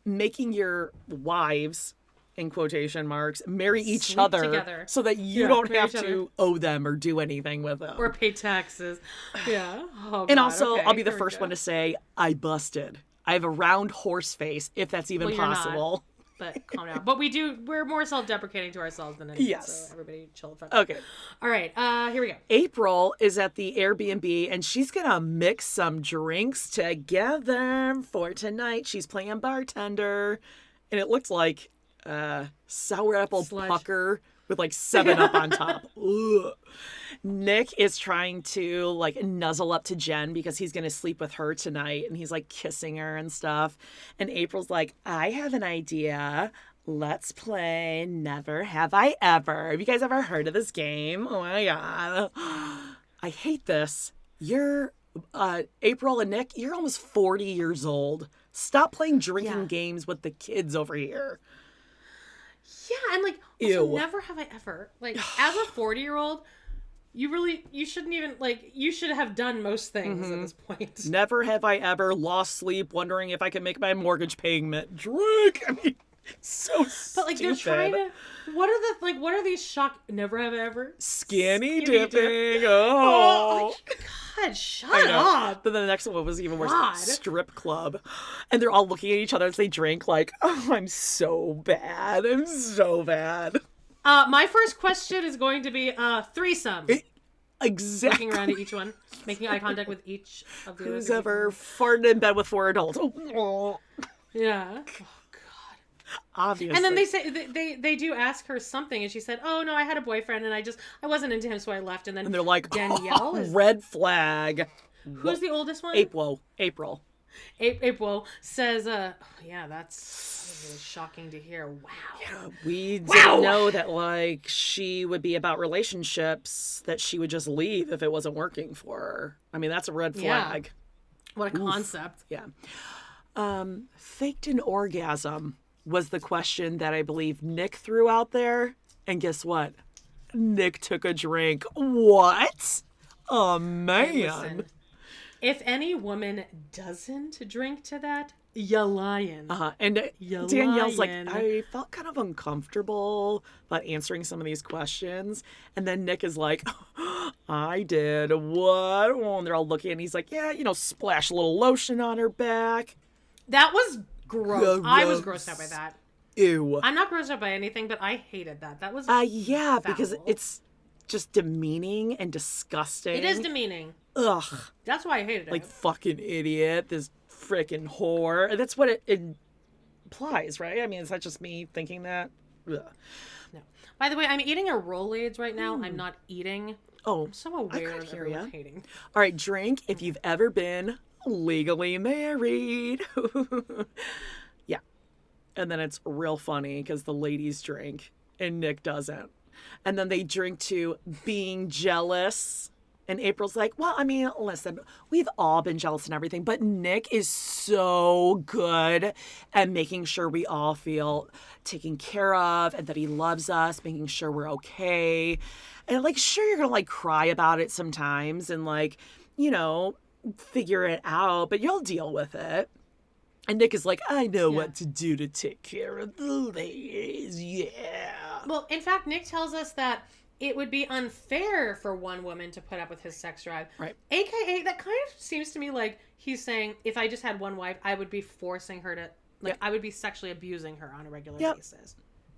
making your wives, in quotation marks, marry each Sleep other together. so that you don't have to owe them or do anything with them. Or pay taxes. Yeah. Oh, And God. also, Okay, I'll be the here we first go. one to say, I busted. I have a round horse face, if that's even Well, you're not. possible. But calm down. But we're more self-deprecating to ourselves than anything. Yes. So everybody chill the fuck. Okay. All right. Here we go. April is at the Airbnb and she's going to mix some drinks together for tonight. She's playing bartender. And it looks like sour apple Sludge. pucker with like 7-Up on top. Ugh. Nick is trying to like nuzzle up to Jen because he's going to sleep with her tonight. And he's like kissing her and stuff. And April's like, I have an idea. Let's play Never Have I Ever. Have you guys ever heard of this game? Oh my God. I hate this. You're, April and Nick, you're almost 40 years old. Stop playing drinking games with the kids over here. Yeah, and like, also, Ew. never have I ever, like, as a 40-year-old, you shouldn't even, like, you should have done most things at this point. Never have I ever lost sleep wondering if I can make my mortgage payment. Drink. I mean, so But like, they're stupid. trying to, what are these never have I ever? Skinny dip. dipping. Oh, Oh. God, shut I know. up. But then the next one was even worse. God. Strip club. And they're all looking at each other as they drink like, oh, I'm so bad. I'm so bad. My first question is going to be threesome. Exactly. Looking around at each one, making eye contact with each of the Who's other ever farted in bed with 4 adults? Oh, Yeah. obviously. And then they say they do ask her something, and she said, "Oh no, I had a boyfriend, and I wasn't into him, so I left." And then they're like, Danielle oh, is red flag. who's the oldest one? April. April says, "Oh yeah, that's really shocking to hear." Wow. Yeah, we didn't know that like she would be about relationships, that she would just leave if it wasn't working for her. I mean, that's a red flag. What a concept. Yeah. Faked an orgasm was the question that I believe Nick threw out there. And guess what? Nick took a drink. What? Oh, man. Listen, if any woman doesn't drink to that, you're lying. And You're Danielle's lying. like, I felt kind of uncomfortable about answering some of these questions. And then Nick is like, I did. What? Well, and they're all looking, and he's like, yeah, splash a little lotion on her back. That was gross. I was grossed out by that. Ew. I'm not grossed out by anything, but I hated that. That was Yeah, because foul. it's just demeaning and disgusting. It is demeaning. Ugh. That's why I hated it. Like, fucking idiot. This freaking whore. That's what it implies, right? I mean, is that just me thinking that? Ugh. No. By the way, I'm eating a Rolaids right now. I'm not eating. Oh, I'm so aware could of hear everyone ya. hating. All right, drink if you've ever been legally married. Yeah. And then it's real funny because the ladies drink and Nick doesn't. And then they drink to being jealous. And April's like, well, I mean, listen, we've all been jealous and everything, but Nick is so good at making sure we all feel taken care of and that he loves us, making sure we're okay. And like, sure, you're going to like cry about it sometimes and like, figure it out, but you'll deal with it. And Nick is like, I know what to do to take care of the ladies. Yeah. Well, in fact, Nick tells us that it would be unfair for one woman to put up with his sex drive. Right. AKA, that kind of seems to me like he's saying, if I just had one wife, I would be forcing her to, I would be sexually abusing her on a regular basis.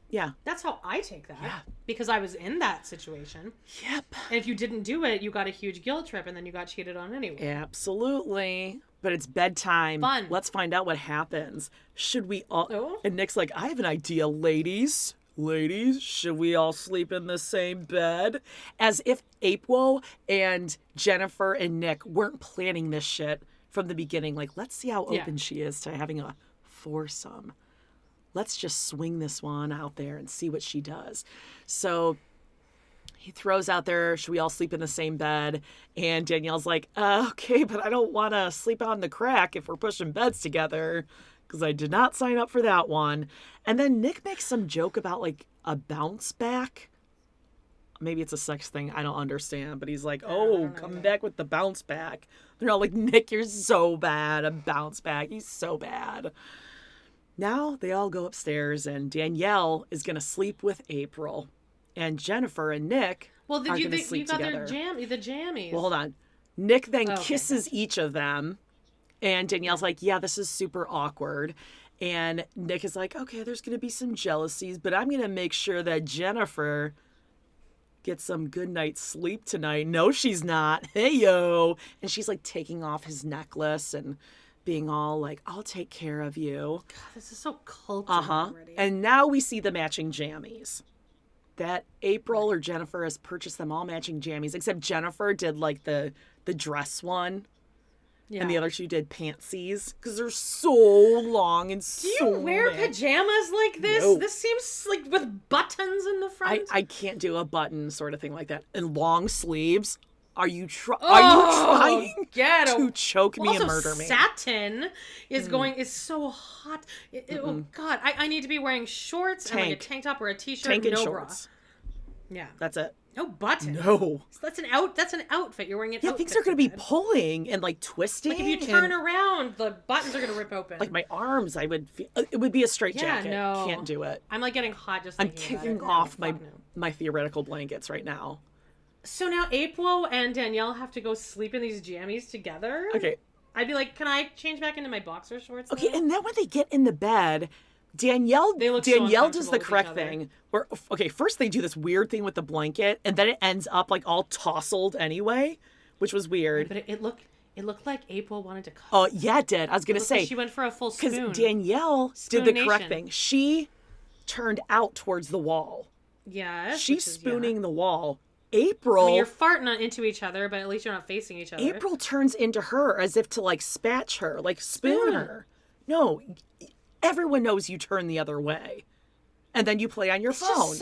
Yeah. That's how I take that. Yeah. Because I was in that situation. Yep. And if you didn't do it, you got a huge guilt trip and then you got cheated on anyway. Absolutely. But it's bedtime. Fun. Let's find out what happens. Should we all... Oh. And Nick's like, I have an idea, ladies. Ladies, should we all sleep in the same bed? As if April and Jennifer and Nick weren't planning this shit from the beginning. Like, let's see how open she is to having a foursome. Let's just swing this one out there and see what she does. So he throws out there, should we all sleep in the same bed? And Danielle's like, okay, but I don't want to sleep on the crack if we're pushing beds together, because I did not sign up for that one. And then Nick makes some joke about like a bounce back. maybe it's a sex thing. I don't understand. But he's like, oh, come back with the bounce back. They're all like, Nick, you're so bad. A bounce back. He's so bad. Now they all go upstairs, and Danielle is going to sleep with April. And Jennifer and Nick are going to sleep together. The jammies. Well, hold on. Nick then kisses each of them. And Danielle's like, yeah, this is super awkward. And Nick is like, okay, there's going to be some jealousies, but I'm going to make sure that Jennifer gets some good night's sleep tonight. No, she's not. Hey, yo. And she's like taking off his necklace and being all like, I'll take care of you. God, this is so culty already. And now we see the matching jammies. That April or Jennifer has purchased them all matching jammies, except Jennifer did like the dress one. Yeah. And the other two did pantsies because they're so long and so. Do you wear pajamas like this? No. This seems like with buttons in the front. I can't do a button sort of thing like that. And long sleeves. Are you trying to choke me and murder me? Satin is so hot. Oh God, I need to be wearing shorts and like a tank top or a t-shirt. Tank and shorts. Bra. Yeah, that's it. No buttons. No. That's an outfit. You're wearing an outfit. Yeah, things are going to be pulling and like twisting. Like if you turn around, the buttons are going to rip open. Like my arms, it would be a straight jacket. No. Can't do it. I'm like getting hot just I'm thinking kicking off my theoretical blankets right now. So now April and Danielle have to go sleep in these jammies together? Okay. I'd be like, can I change back into my boxer shorts Okay, now? and then when they get in the bed, Danielle does the correct thing. Where, okay, first they do this weird thing with the blanket, and then it ends up like all tousled anyway, which was weird. But it looked like April wanted to cut. Oh, yeah, it did. I was going to say. Like she went for a full spoon. Because Danielle did the correct thing. She turned out towards the wall. Yeah. She's spooning the wall. April. I mean, you're farting into each other, but at least you're not facing each other. April turns into her as if to like spatch her, like spoon her. No, everyone knows you turn the other way. And then you play on your phone.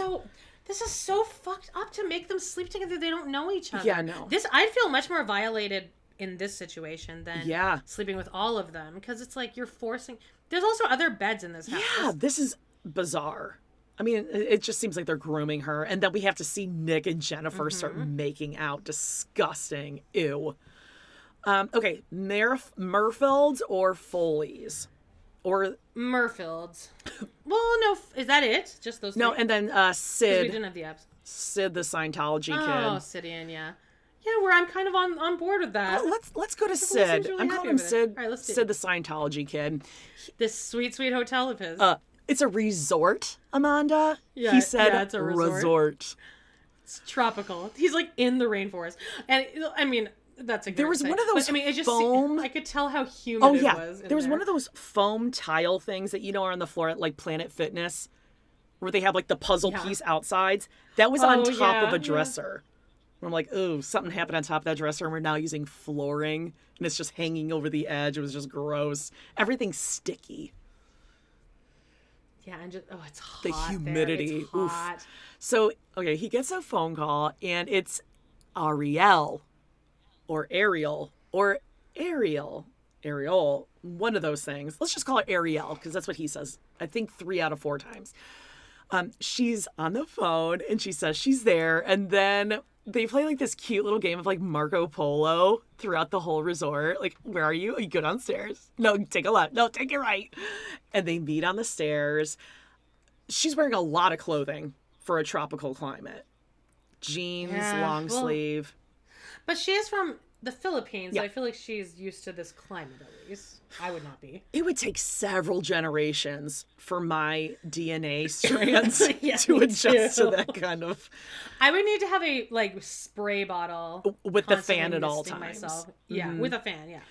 This is so fucked up to make them sleep together. They don't know each other. Yeah, no. I'd feel much more violated in this situation than sleeping with all of them. Because it's like you're forcing... There's also other beds in this house. Yeah, this is bizarre. I mean, it just seems like they're grooming her. And then we have to see Nick and Jennifer start making out. Disgusting. Ew. Okay, Murfields or Foley's? Or Murfields. Well, no, is that it? Just those three? No, and then Sid. We didn't have the apps. Sid, the Scientology kid. Oh, Sidian, yeah. Yeah, where I'm kind of on board with that. Well, let's go to Sid. Really I'm calling him Sid. All right, let's do Sid, the Scientology kid. This sweet, sweet hotel of his. It's a resort, Amanda. Yeah, he said it's a resort. It's tropical. He's like in the rainforest, and I mean that's a. There was one of those. But, I mean, it just foam. I could tell how humid it was. There was one of those foam tile things that are on the floor at like Planet Fitness, where they have like the puzzle piece outsides. That was on top of a dresser. Yeah. I'm like, oh, something happened on top of that dresser, and we're now using flooring, and it's just hanging over the edge. It was just gross. Everything's sticky. Yeah, and just it's hot. The humidity. It's hot. Oof. So, okay, he gets a phone call, and it's Ariel, or Ariel, or Ariel, one of those things. Let's just call it Ariel, because that's what he says. I think 3 out of 4 times. She's on the phone, and she says she's there, and then they play like this cute little game of like Marco Polo throughout the whole resort. Like, where are you? You go downstairs. No, take a left. No, take it right. And they meet on the stairs. She's wearing a lot of clothing for a tropical climate. Jeans, long sleeve. But she is from the Philippines. Yeah. I feel like she's used to this climate at least. I would not be. It would take several generations for my DNA strands to adjust to that kind of. I would need to have a spray bottle with the fan at all times. Yeah, with a fan. Yeah.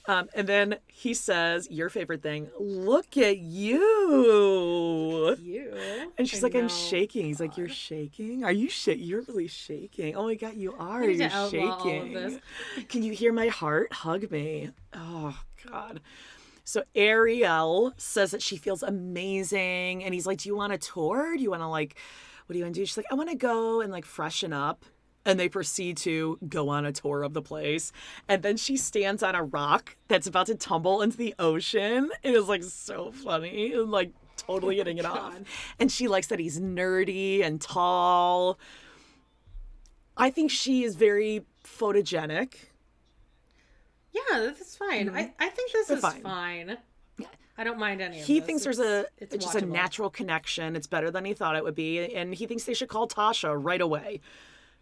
And then he says, your favorite thing, look at you. And she's I'm shaking. He's like, you're shaking? Are you shaking? You're really shaking. Oh my God, you are. You're shaking. Can you hear my heart? Hug me. Oh, God. So Ariel says that she feels amazing. And he's like, do you want a tour? Do you want to what do you want to do? She's like, I want to go and freshen up. And they proceed to go on a tour of the place. And then she stands on a rock that's about to tumble into the ocean. It is so funny and totally hitting it off. And she likes that he's nerdy and tall. I think she is very photogenic. Yeah, that's fine. I think this is fine. fine. I don't mind any of this. He thinks there's it's just a watchable. natural connection. It's better than he thought it would be. And he thinks they should call Tasha right away.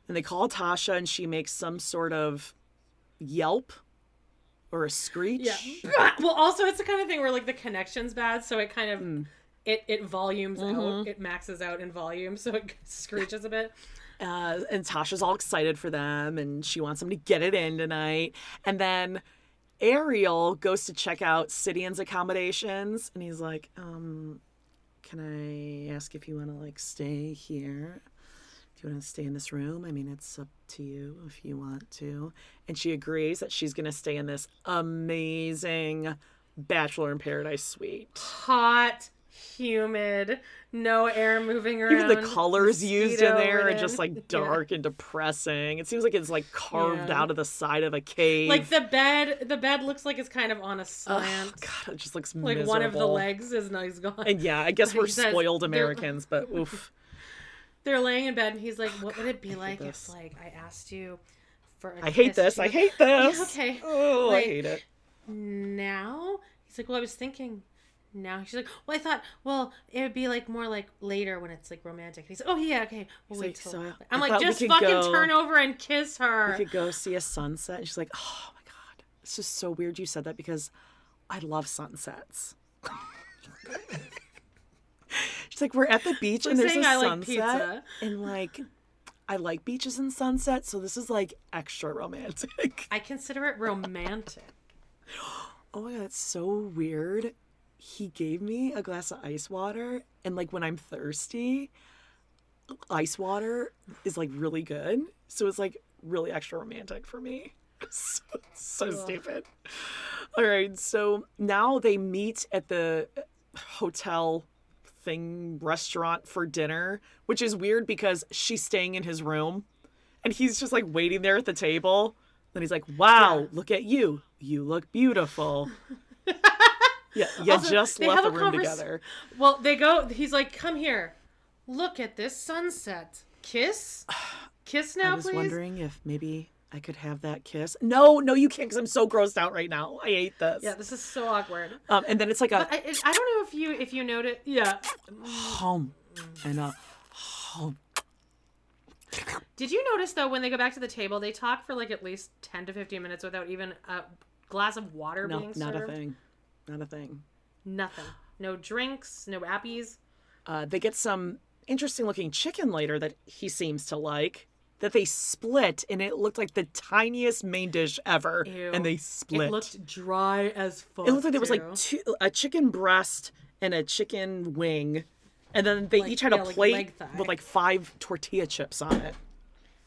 And they call Tasha and she makes some sort of yelp or a screech. Yeah. Well, also it's the kind of thing where like the connection's bad, so it kind of it volumes out. It maxes out in volume, so it screeches a bit. And Tasha's all excited for them and she wants them to get it in tonight. And then Ariel goes to check out Sidian's accommodations and he's like, can I ask if you want to like stay here? If you want to stay in this room? I mean, it's up to you if you want to. And she agrees that she's going to stay in this amazing Bachelor in Paradise suite. Hot, humid, no air moving around. Even the colors used in there are just like dark Yeah. and depressing. It seems like it's like carved out of the side of a cave. Like the bed looks like it's kind of on a slant. Oh, God, it just looks like miserable. one of the legs is gone. And yeah, I guess Like we're he says, spoiled Americans, but oof. They're laying in bed and he's like, what would it be like this. if like I asked you for a I hate kiss? this. She's I like, hate this. Yeah, okay. Oh, Like, I hate it. Now? He's like, well, I was thinking now. She's like, well, I thought, well, it would be like more like later when it's like romantic. And he's like, oh yeah, okay. We'll wait like, till. so I'm I like, thought we just could fucking go- turn over and kiss her. We could go see a sunset. And she's like, oh my God. It's just so weird you said that because I love sunsets. She's like, we're at the beach and there's a saying I like sunset. pizza. And like, I like beaches and sunsets, so this is like extra romantic. I consider it romantic. Oh my God, that's so weird. He gave me a glass of ice water, and like when I'm thirsty, ice water is like really good. So it's like really extra romantic for me. So stupid. All right, so now they meet at the hotel restaurant for dinner, which is weird because she's staying in his room and he's just like waiting there at the table. Then he's like, wow, look at you. You look beautiful. Yeah, you Also, just they left the have a room together. Well, they go, he's like, come here. Look at this sunset. Kiss? Kiss now, I was please? wondering if maybe I could have that kiss. No, you can't because I'm so grossed out right now. I hate this. Yeah, this is so awkward. And then it's like a But I don't know if you noted. Yeah. home and a home. Did you notice though when they go back to the table, they talk for like at least 10 to 15 minutes without even a glass of water No, being not served? a thing. Not a thing. Nothing. No drinks. No appies. They get some interesting looking chicken later that he seems to like. That they split, and it looked like the tiniest main dish ever. Ew. And they split. It looked dry as fuck. It looked like there was too. like a chicken breast and a chicken wing, and then they each had a like plate leg thigh. with like 5 tortilla chips on it.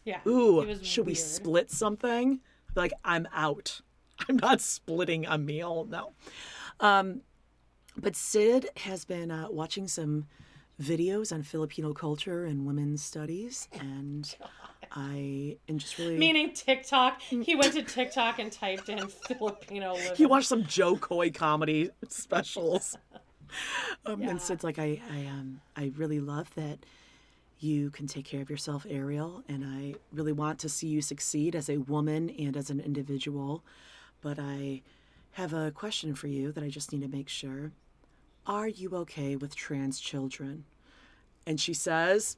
Yeah. Ooh, it was should we weird. split something? I'd be like, I'm out. I'm not splitting a meal. No. But Sid has been watching some videos on Filipino culture and women's studies, and I am just really... Meaning TikTok. He went to TikTok and typed in Filipino living. He watched some Joe Coy comedy specials. And Sid's like, I really love that you can take care of yourself, Ariel, and I really want to see you succeed as a woman and as an individual. But I have a question for you that I just need to make sure. Are you okay with trans children? And she says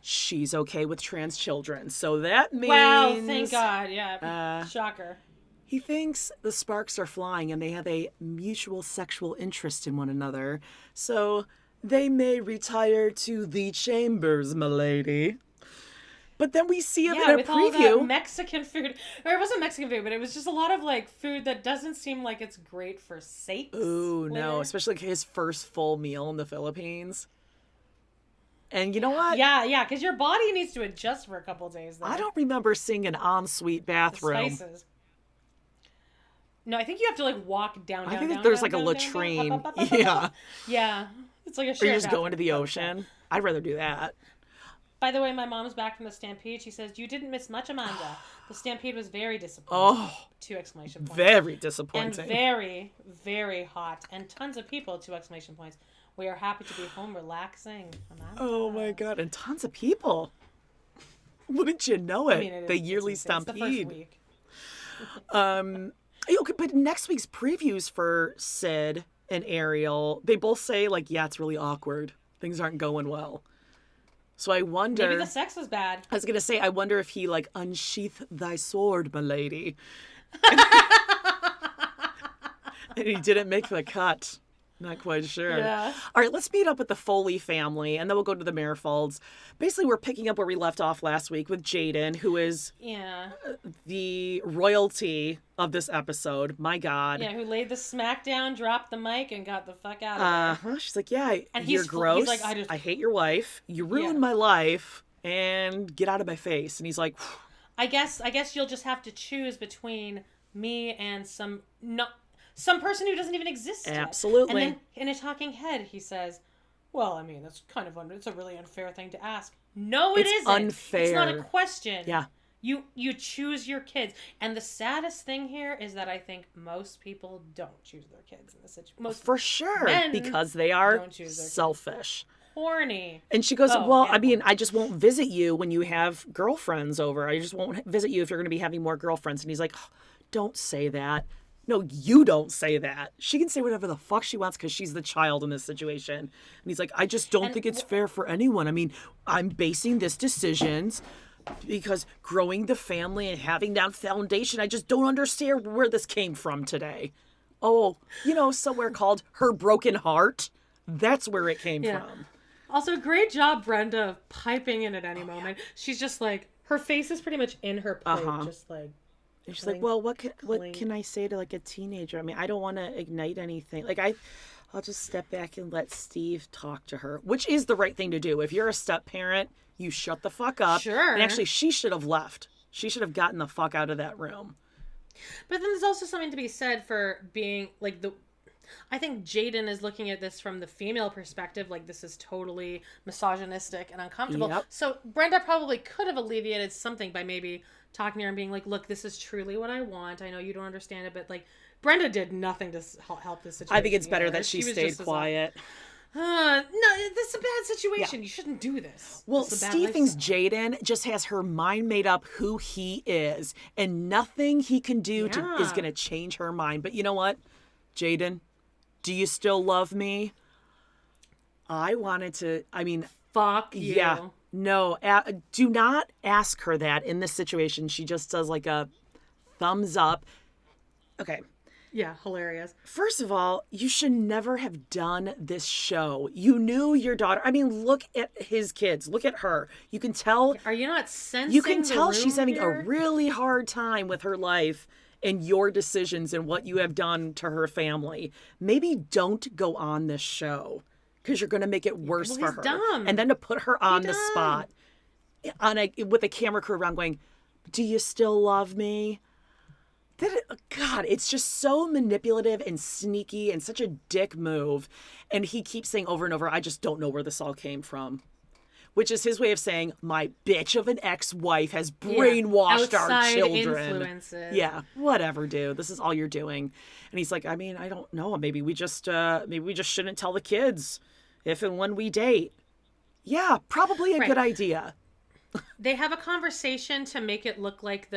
she's okay with trans children. So that means... Wow, thank God. Yeah. Shocker. He thinks the sparks are flying and they have a mutual sexual interest in one another. So they may retire to the chambers, milady. But then we see it in a with all preview. that Mexican food. Or it wasn't Mexican food, but it was just a lot of like food that doesn't seem like it's great for sakes. Ooh, no. later. Especially like his first full meal in the Philippines. And you know what? Yeah, because your body needs to adjust for a couple days. Though. I don't remember seeing an ensuite bathroom. Spices. No, I think you have to like walk down. I think down, there's down, like a down, latrine. down, down, Yeah. Yeah, it's like a. Or you shared just go bathroom. into the ocean. I'd rather do that. By the way, my mom's back from the Stampede. She says, "You didn't miss much, Amanda. The Stampede was very disappointing." Oh, 2 exclamation points. very And disappointing. very, very hot. And tons of people, 2 exclamation points. We are happy to be home relaxing, Amanda. Oh my God. And tons of people. Wouldn't you know it? I mean, The yearly it's insane. It's stampede. the first week. Okay, but next week's previews for Sid and Ariel, they both say, like, yeah, it's really awkward. Things aren't going well. So I wonder... Maybe the sex was bad. I was going to say, I wonder if he, like, unsheath thy sword, my lady. And he didn't make the cut. Not quite sure. Yeah. All right, let's meet up with the Foley family, and then we'll go to the Marifolds. Basically, we're picking up where we left off last week with Jaden, who is the royalty of this episode. My God. Yeah, who laid the smack down, dropped the mic, and got the fuck out of there. She's like, yeah, And you're gross. He's like, I hate your wife. You ruined my life, and get out of my face. And he's like... I guess you'll just have to choose between me and some person who doesn't even exist yet. Absolutely. And then in a talking head, he says, well, I mean, that's kind of it's a really unfair thing to ask. No, it isn't. Unfair. It's not a question. Yeah. You choose your kids. And the saddest thing here is that I think most people don't choose their kids in this situation. For sure. Because they are selfish. Horny. And she goes, I mean, I just won't visit you when you have girlfriends over. I just won't visit you if you're going to be having more girlfriends. And he's like, oh, don't say that. No, you don't say that. She can say whatever the fuck she wants because she's the child in this situation. And he's like, I just don't think it's fair for anyone. I mean, I'm basing this decisions because growing the family and having that foundation, I just don't understand where this came from today. Oh, somewhere called Her Broken Heart. That's where it came from. Also, great job, Brenda, piping in at any moment. She's just like, her face is pretty much in her plate, just like... And she's like, well, what can I say to, like, a teenager? I mean, I don't want to ignite anything. Like, I'll just step back and let Steve talk to her, which is the right thing to do. If you're a step-parent, you shut the fuck up. Sure. And actually, she should have left. She should have gotten the fuck out of that room. But then there's also something to be said for being, like, I think Jaden is looking at this from the female perspective, like this is totally misogynistic and uncomfortable. Yep. So Brenda probably could have alleviated something by maybe talking to her and being like, look, this is truly what I want. I know you don't understand it, but like Brenda did nothing to help this situation. I think it's better that she stayed quiet. No, this is a bad situation. Yeah. You shouldn't do this. Well, Steve thinks Jaden just has her mind made up who he is, and nothing he can do is going to change her mind. But you know what, Jaden? Do you still love me? Fuck you. Yeah. No, do not ask her that in this situation. She just does like a thumbs up. Okay. Yeah, hilarious. First of all, you should never have done this show. You knew your daughter. I mean, look at his kids. Look at her. You can tell. Are you not sensing You can tell she's having here? a really hard time with her life and your decisions and what you have done to her family. Maybe don't go on this show because you're going to make it worse for her. Dumb. And then to put her on the spot with a camera crew around going, do you still love me? God, it's just so manipulative and sneaky and such a dick move. And he keeps saying over and over, I just don't know where this all came from. Which is his way of saying, my bitch of an ex-wife has brainwashed our children. Influences. Yeah, whatever, dude. This is all you're doing. And he's like, I mean, I don't know. Maybe we just shouldn't tell the kids if and when we date. Yeah, probably a good idea. They have a conversation to make it look like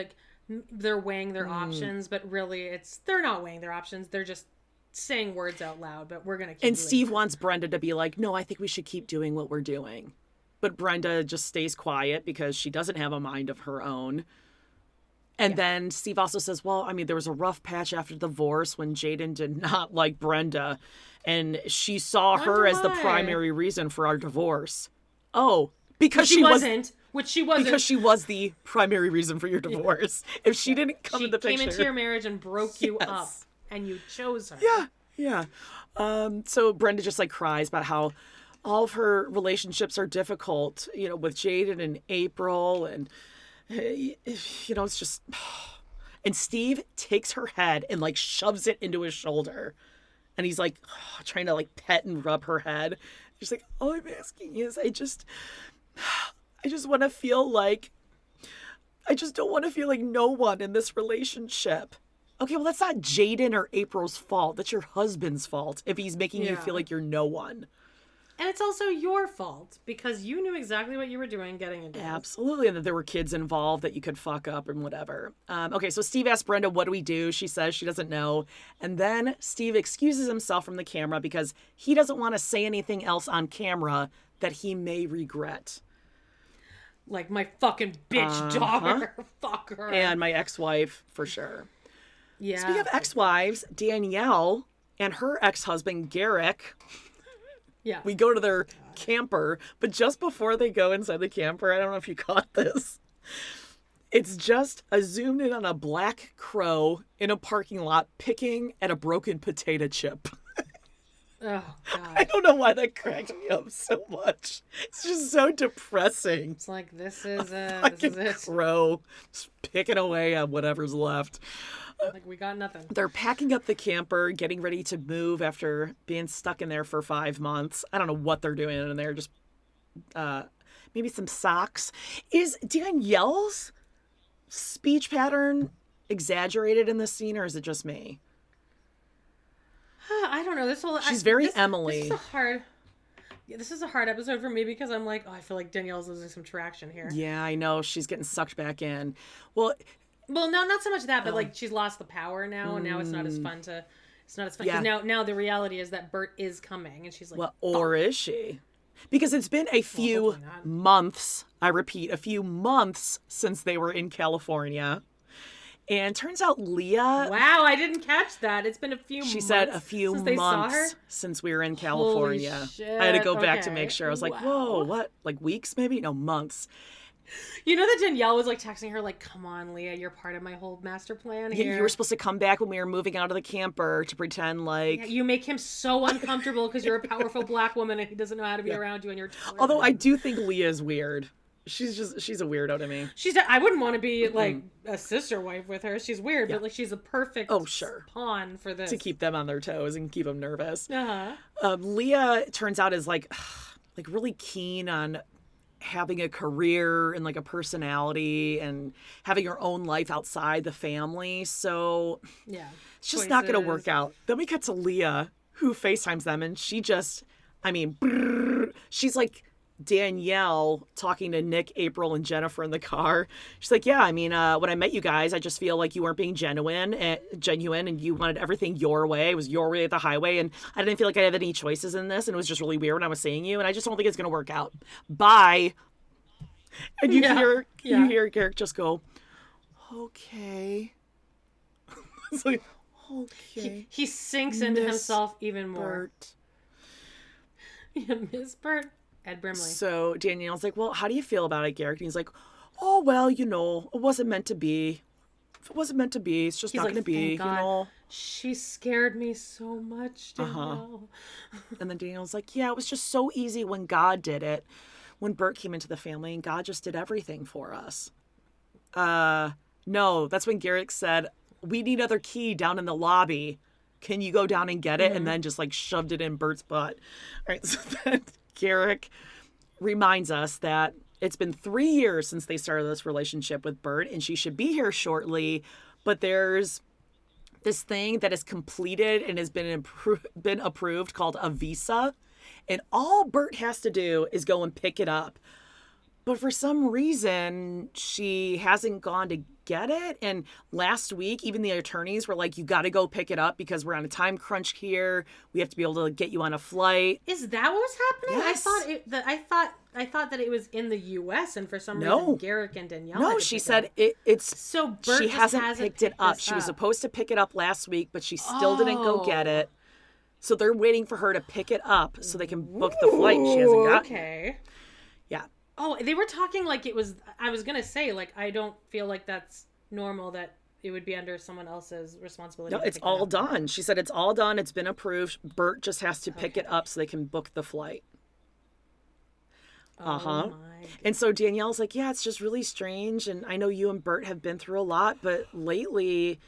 they're weighing their options, but really they're not weighing their options. They're just saying words out loud, but we're going to keep And Steve wants Brenda to be like, no, I think we should keep doing what we're doing. But Brenda just stays quiet because she doesn't have a mind of her own. And then Steve also says, well, I mean, there was a rough patch after the divorce when Jaden did not like Brenda. And she saw her as the primary reason for our divorce. Oh, because she wasn't. Which she wasn't. Because she was the primary reason for your divorce. If she didn't come in the picture. She came into your marriage and broke you up. And you chose her. Yeah. So Brenda just like cries about how all of her relationships are difficult, with Jaden and April. And, it's just... And Steve takes her head and like shoves it into his shoulder. And he's like trying to like pet and rub her head. She's like, all I'm asking is I just want to feel like... I just don't want to feel like no one in this relationship. Okay, well, that's not Jaden or April's fault. That's your husband's fault if he's making you feel like you're no one. And it's also your fault because you knew exactly what you were doing getting into this. Absolutely. And that there were kids involved that you could fuck up and whatever. Okay, so Steve asks Brenda, what do we do? She says she doesn't know. And then Steve excuses himself from the camera because he doesn't want to say anything else on camera that he may regret. Like my fucking bitch daughter. Fuck her. And my ex-wife, for sure. Yeah. Speaking of ex-wives, Danielle and her ex-husband, Garrick... Yeah. We go to their camper, but just before they go inside the camper, I don't know if you caught this. It's just a zoomed in on a black crow in a parking lot picking at a broken potato chip. Oh, God. I don't know why that cracked me up so much. It's just so depressing. It's like, this is it. Crow just picking away at whatever's left. Like, we got nothing. They're packing up the camper, getting ready to move after being stuck in there for 5 months. I don't know what they're doing in there. Just maybe some socks. Is Danielle's speech pattern exaggerated in this scene, or is it just me? I don't know. She's very Emily. This is a hard episode for me because I'm like, I feel like Danielle's losing some traction here. Yeah, I know. She's getting sucked back in. Well, no, not so much that, but like she's lost the power now, and now it's not as fun to. It's not as fun. Yeah. Now the reality is that Bert is coming, and she's like, well, or is she? Because it's been a few months. I repeat, a few months since they were in California. And turns out Leah... Wow, I didn't catch that. It's been a few months. She said a few months since we were in California. Holy shit. I had to go back to make sure. I was like, Wow. whoa, what? Like weeks maybe? No, months. You know that Danielle was like texting her like, come on, Leah, you're part of my whole master plan here. Yeah, you were supposed to come back when we were moving out of the camper to pretend like... Yeah, you make him so uncomfortable because you're a powerful black woman and he doesn't know how to be around you and you're... Although I do think Leah is weird. She's a weirdo to me. I wouldn't want to be like a sister wife with her. She's weird, but like she's a perfect pawn for this. To keep them on their toes and keep them nervous. Uh-huh. Leah turns out is like really keen on having a career and like a personality and having her own life outside the family. So yeah, it's just not going to work out. Then we get to Leah, who FaceTimes them, and she just, she's like Danielle talking to Nick, April, and Jennifer in the car. She's like, yeah, when I met you guys, I just feel like you weren't being genuine, and you wanted everything your way. It was your way at the highway, and I didn't feel like I had any choices in this, and it was just really weird when I was seeing you, and I just don't think it's going to work out. Bye. And you hear Garrick just go, okay. It's like, okay. He sinks into himself even more. Bert. Yeah, Miss Bert. Ed Brimley. So Danielle's like, well, how do you feel about it, Garrick? And he's like, oh, well, it wasn't meant to be. If it wasn't meant to be, it's just not going to be, She scared me so much, Danielle. And then Danielle's like, yeah, it was just so easy when God did it. When Bert came into the family and God just did everything for us. No, that's when Garrick said, we need another key down in the lobby. Can you go down and get it? Mm-hmm. And then just like shoved it in Bert's butt. All right, so then Garrick reminds us that it's been 3 years since they started this relationship with Bert, and she should be here shortly. But there's this thing that is completed and has been approved called a visa. And all Bert has to do is go and pick it up. But for some reason, she hasn't gone to get it. And last week, even the attorneys were like, you got to go pick it up because we're on a time crunch here. We have to be able to get you on a flight. Is that what was happening? Yes. I thought that it was in the U.S. and for some reason Garrick and Danielle. No, she said it's. So Bert she hasn't picked it up. She was supposed to pick it up last week, but she still didn't go get it. So they're waiting for her to pick it up so they can book the flight. She hasn't gotten it. Yeah. Oh, they were talking like it was, I was going to say, like, I don't feel like that's normal that it would be under someone else's responsibility. No, it's all done. She said it's all done. It's been approved. Bert just has to pick it up so they can book the flight. And so Danielle's like, yeah, it's just really strange. And I know you and Bert have been through a lot, but lately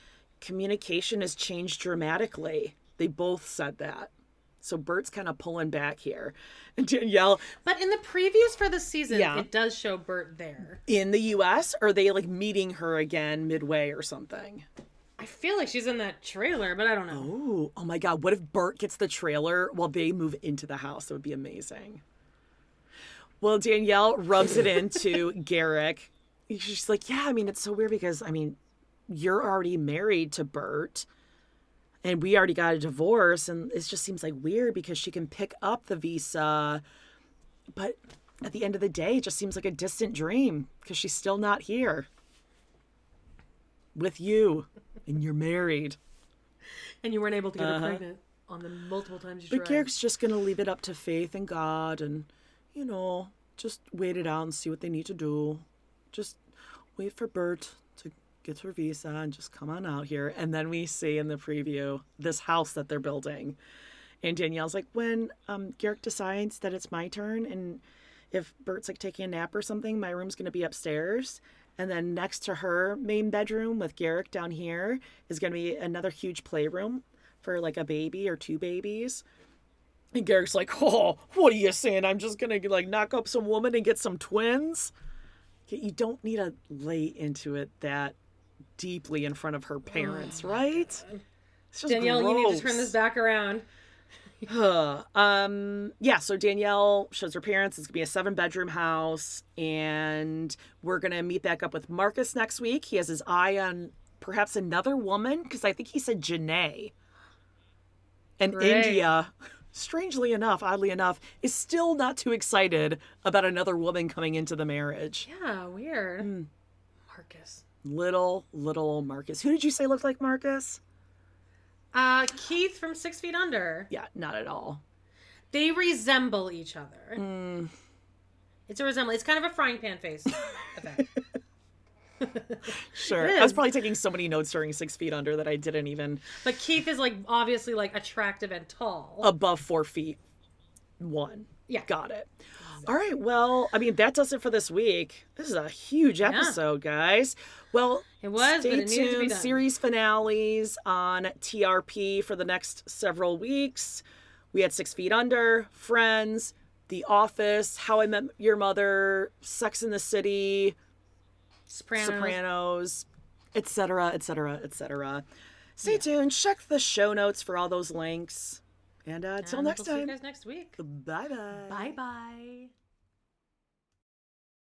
communication has changed dramatically. They both said that. So Bert's kind of pulling back here. And Danielle... But in the previews for the season, it does show Bert there. In the U.S.? Or are they like meeting her again midway or something? I feel like she's in that trailer, but I don't know. Oh my God. What if Bert gets the trailer while they move into the house? That would be amazing. Well, Danielle rubs it into Garrick. She's like, yeah, I mean, it's so weird because, I mean, you're already married to Bert and we already got a divorce. And it just seems like weird because she can pick up the visa. But at the end of the day, it just seems like a distant dream because she's still not here with you and you're married. And you weren't able to get her pregnant on the multiple times you But tried. Garrick's just going to leave it up to faith and God and, you know, just wait it out and see what they need to do. Just wait for Bert to get her visa and just come on out here. And then we see in the preview this house that they're building. And Danielle's like, when Garrick decides that it's my turn and if Bert's like taking a nap or something, my room's going to be upstairs. And then next to her main bedroom with Garrick down here is going to be another huge playroom for like a baby or two babies. And Garrick's like, oh, what are you saying? I'm just going to like knock up some woman and get some twins? You don't need to lay into it that deeply in front of her parents, right? It's just Danielle, gross. you need to turn this back around. Yeah, so Danielle shows her parents it's gonna be a 7-bedroom house, and we're gonna meet back up with Marcus next week. He has his eye on perhaps another woman, because I think he said Janae. And Great. India, strangely enough, oddly enough, is still not too excited about another woman coming into the marriage. Yeah, weird. Marcus. Little Marcus. Who did you say looked like Marcus? Keith from 6 Feet Under. Yeah, not at all. They resemble each other. It's a resemblance. It's kind of a frying pan face effect. Sure. It I was is. probably taking so many notes during 6 Feet Under that I didn't even... But Keith is like obviously like attractive and tall. Above 4 feet 1. Yeah. Got it. All right. Well, I mean, that does it for this week. This is a huge episode, guys. Well, It was, stay but it needed to be tuned. done. Series finales on TRP for the next several weeks. We had 6 Feet Under, Friends, The Office, How I Met Your Mother, Sex and the City, Sopranos, etc., etc., etc. Stay tuned. Check the show notes for all those links. And until next we'll see you time. guys next week. Bye-bye. Bye bye.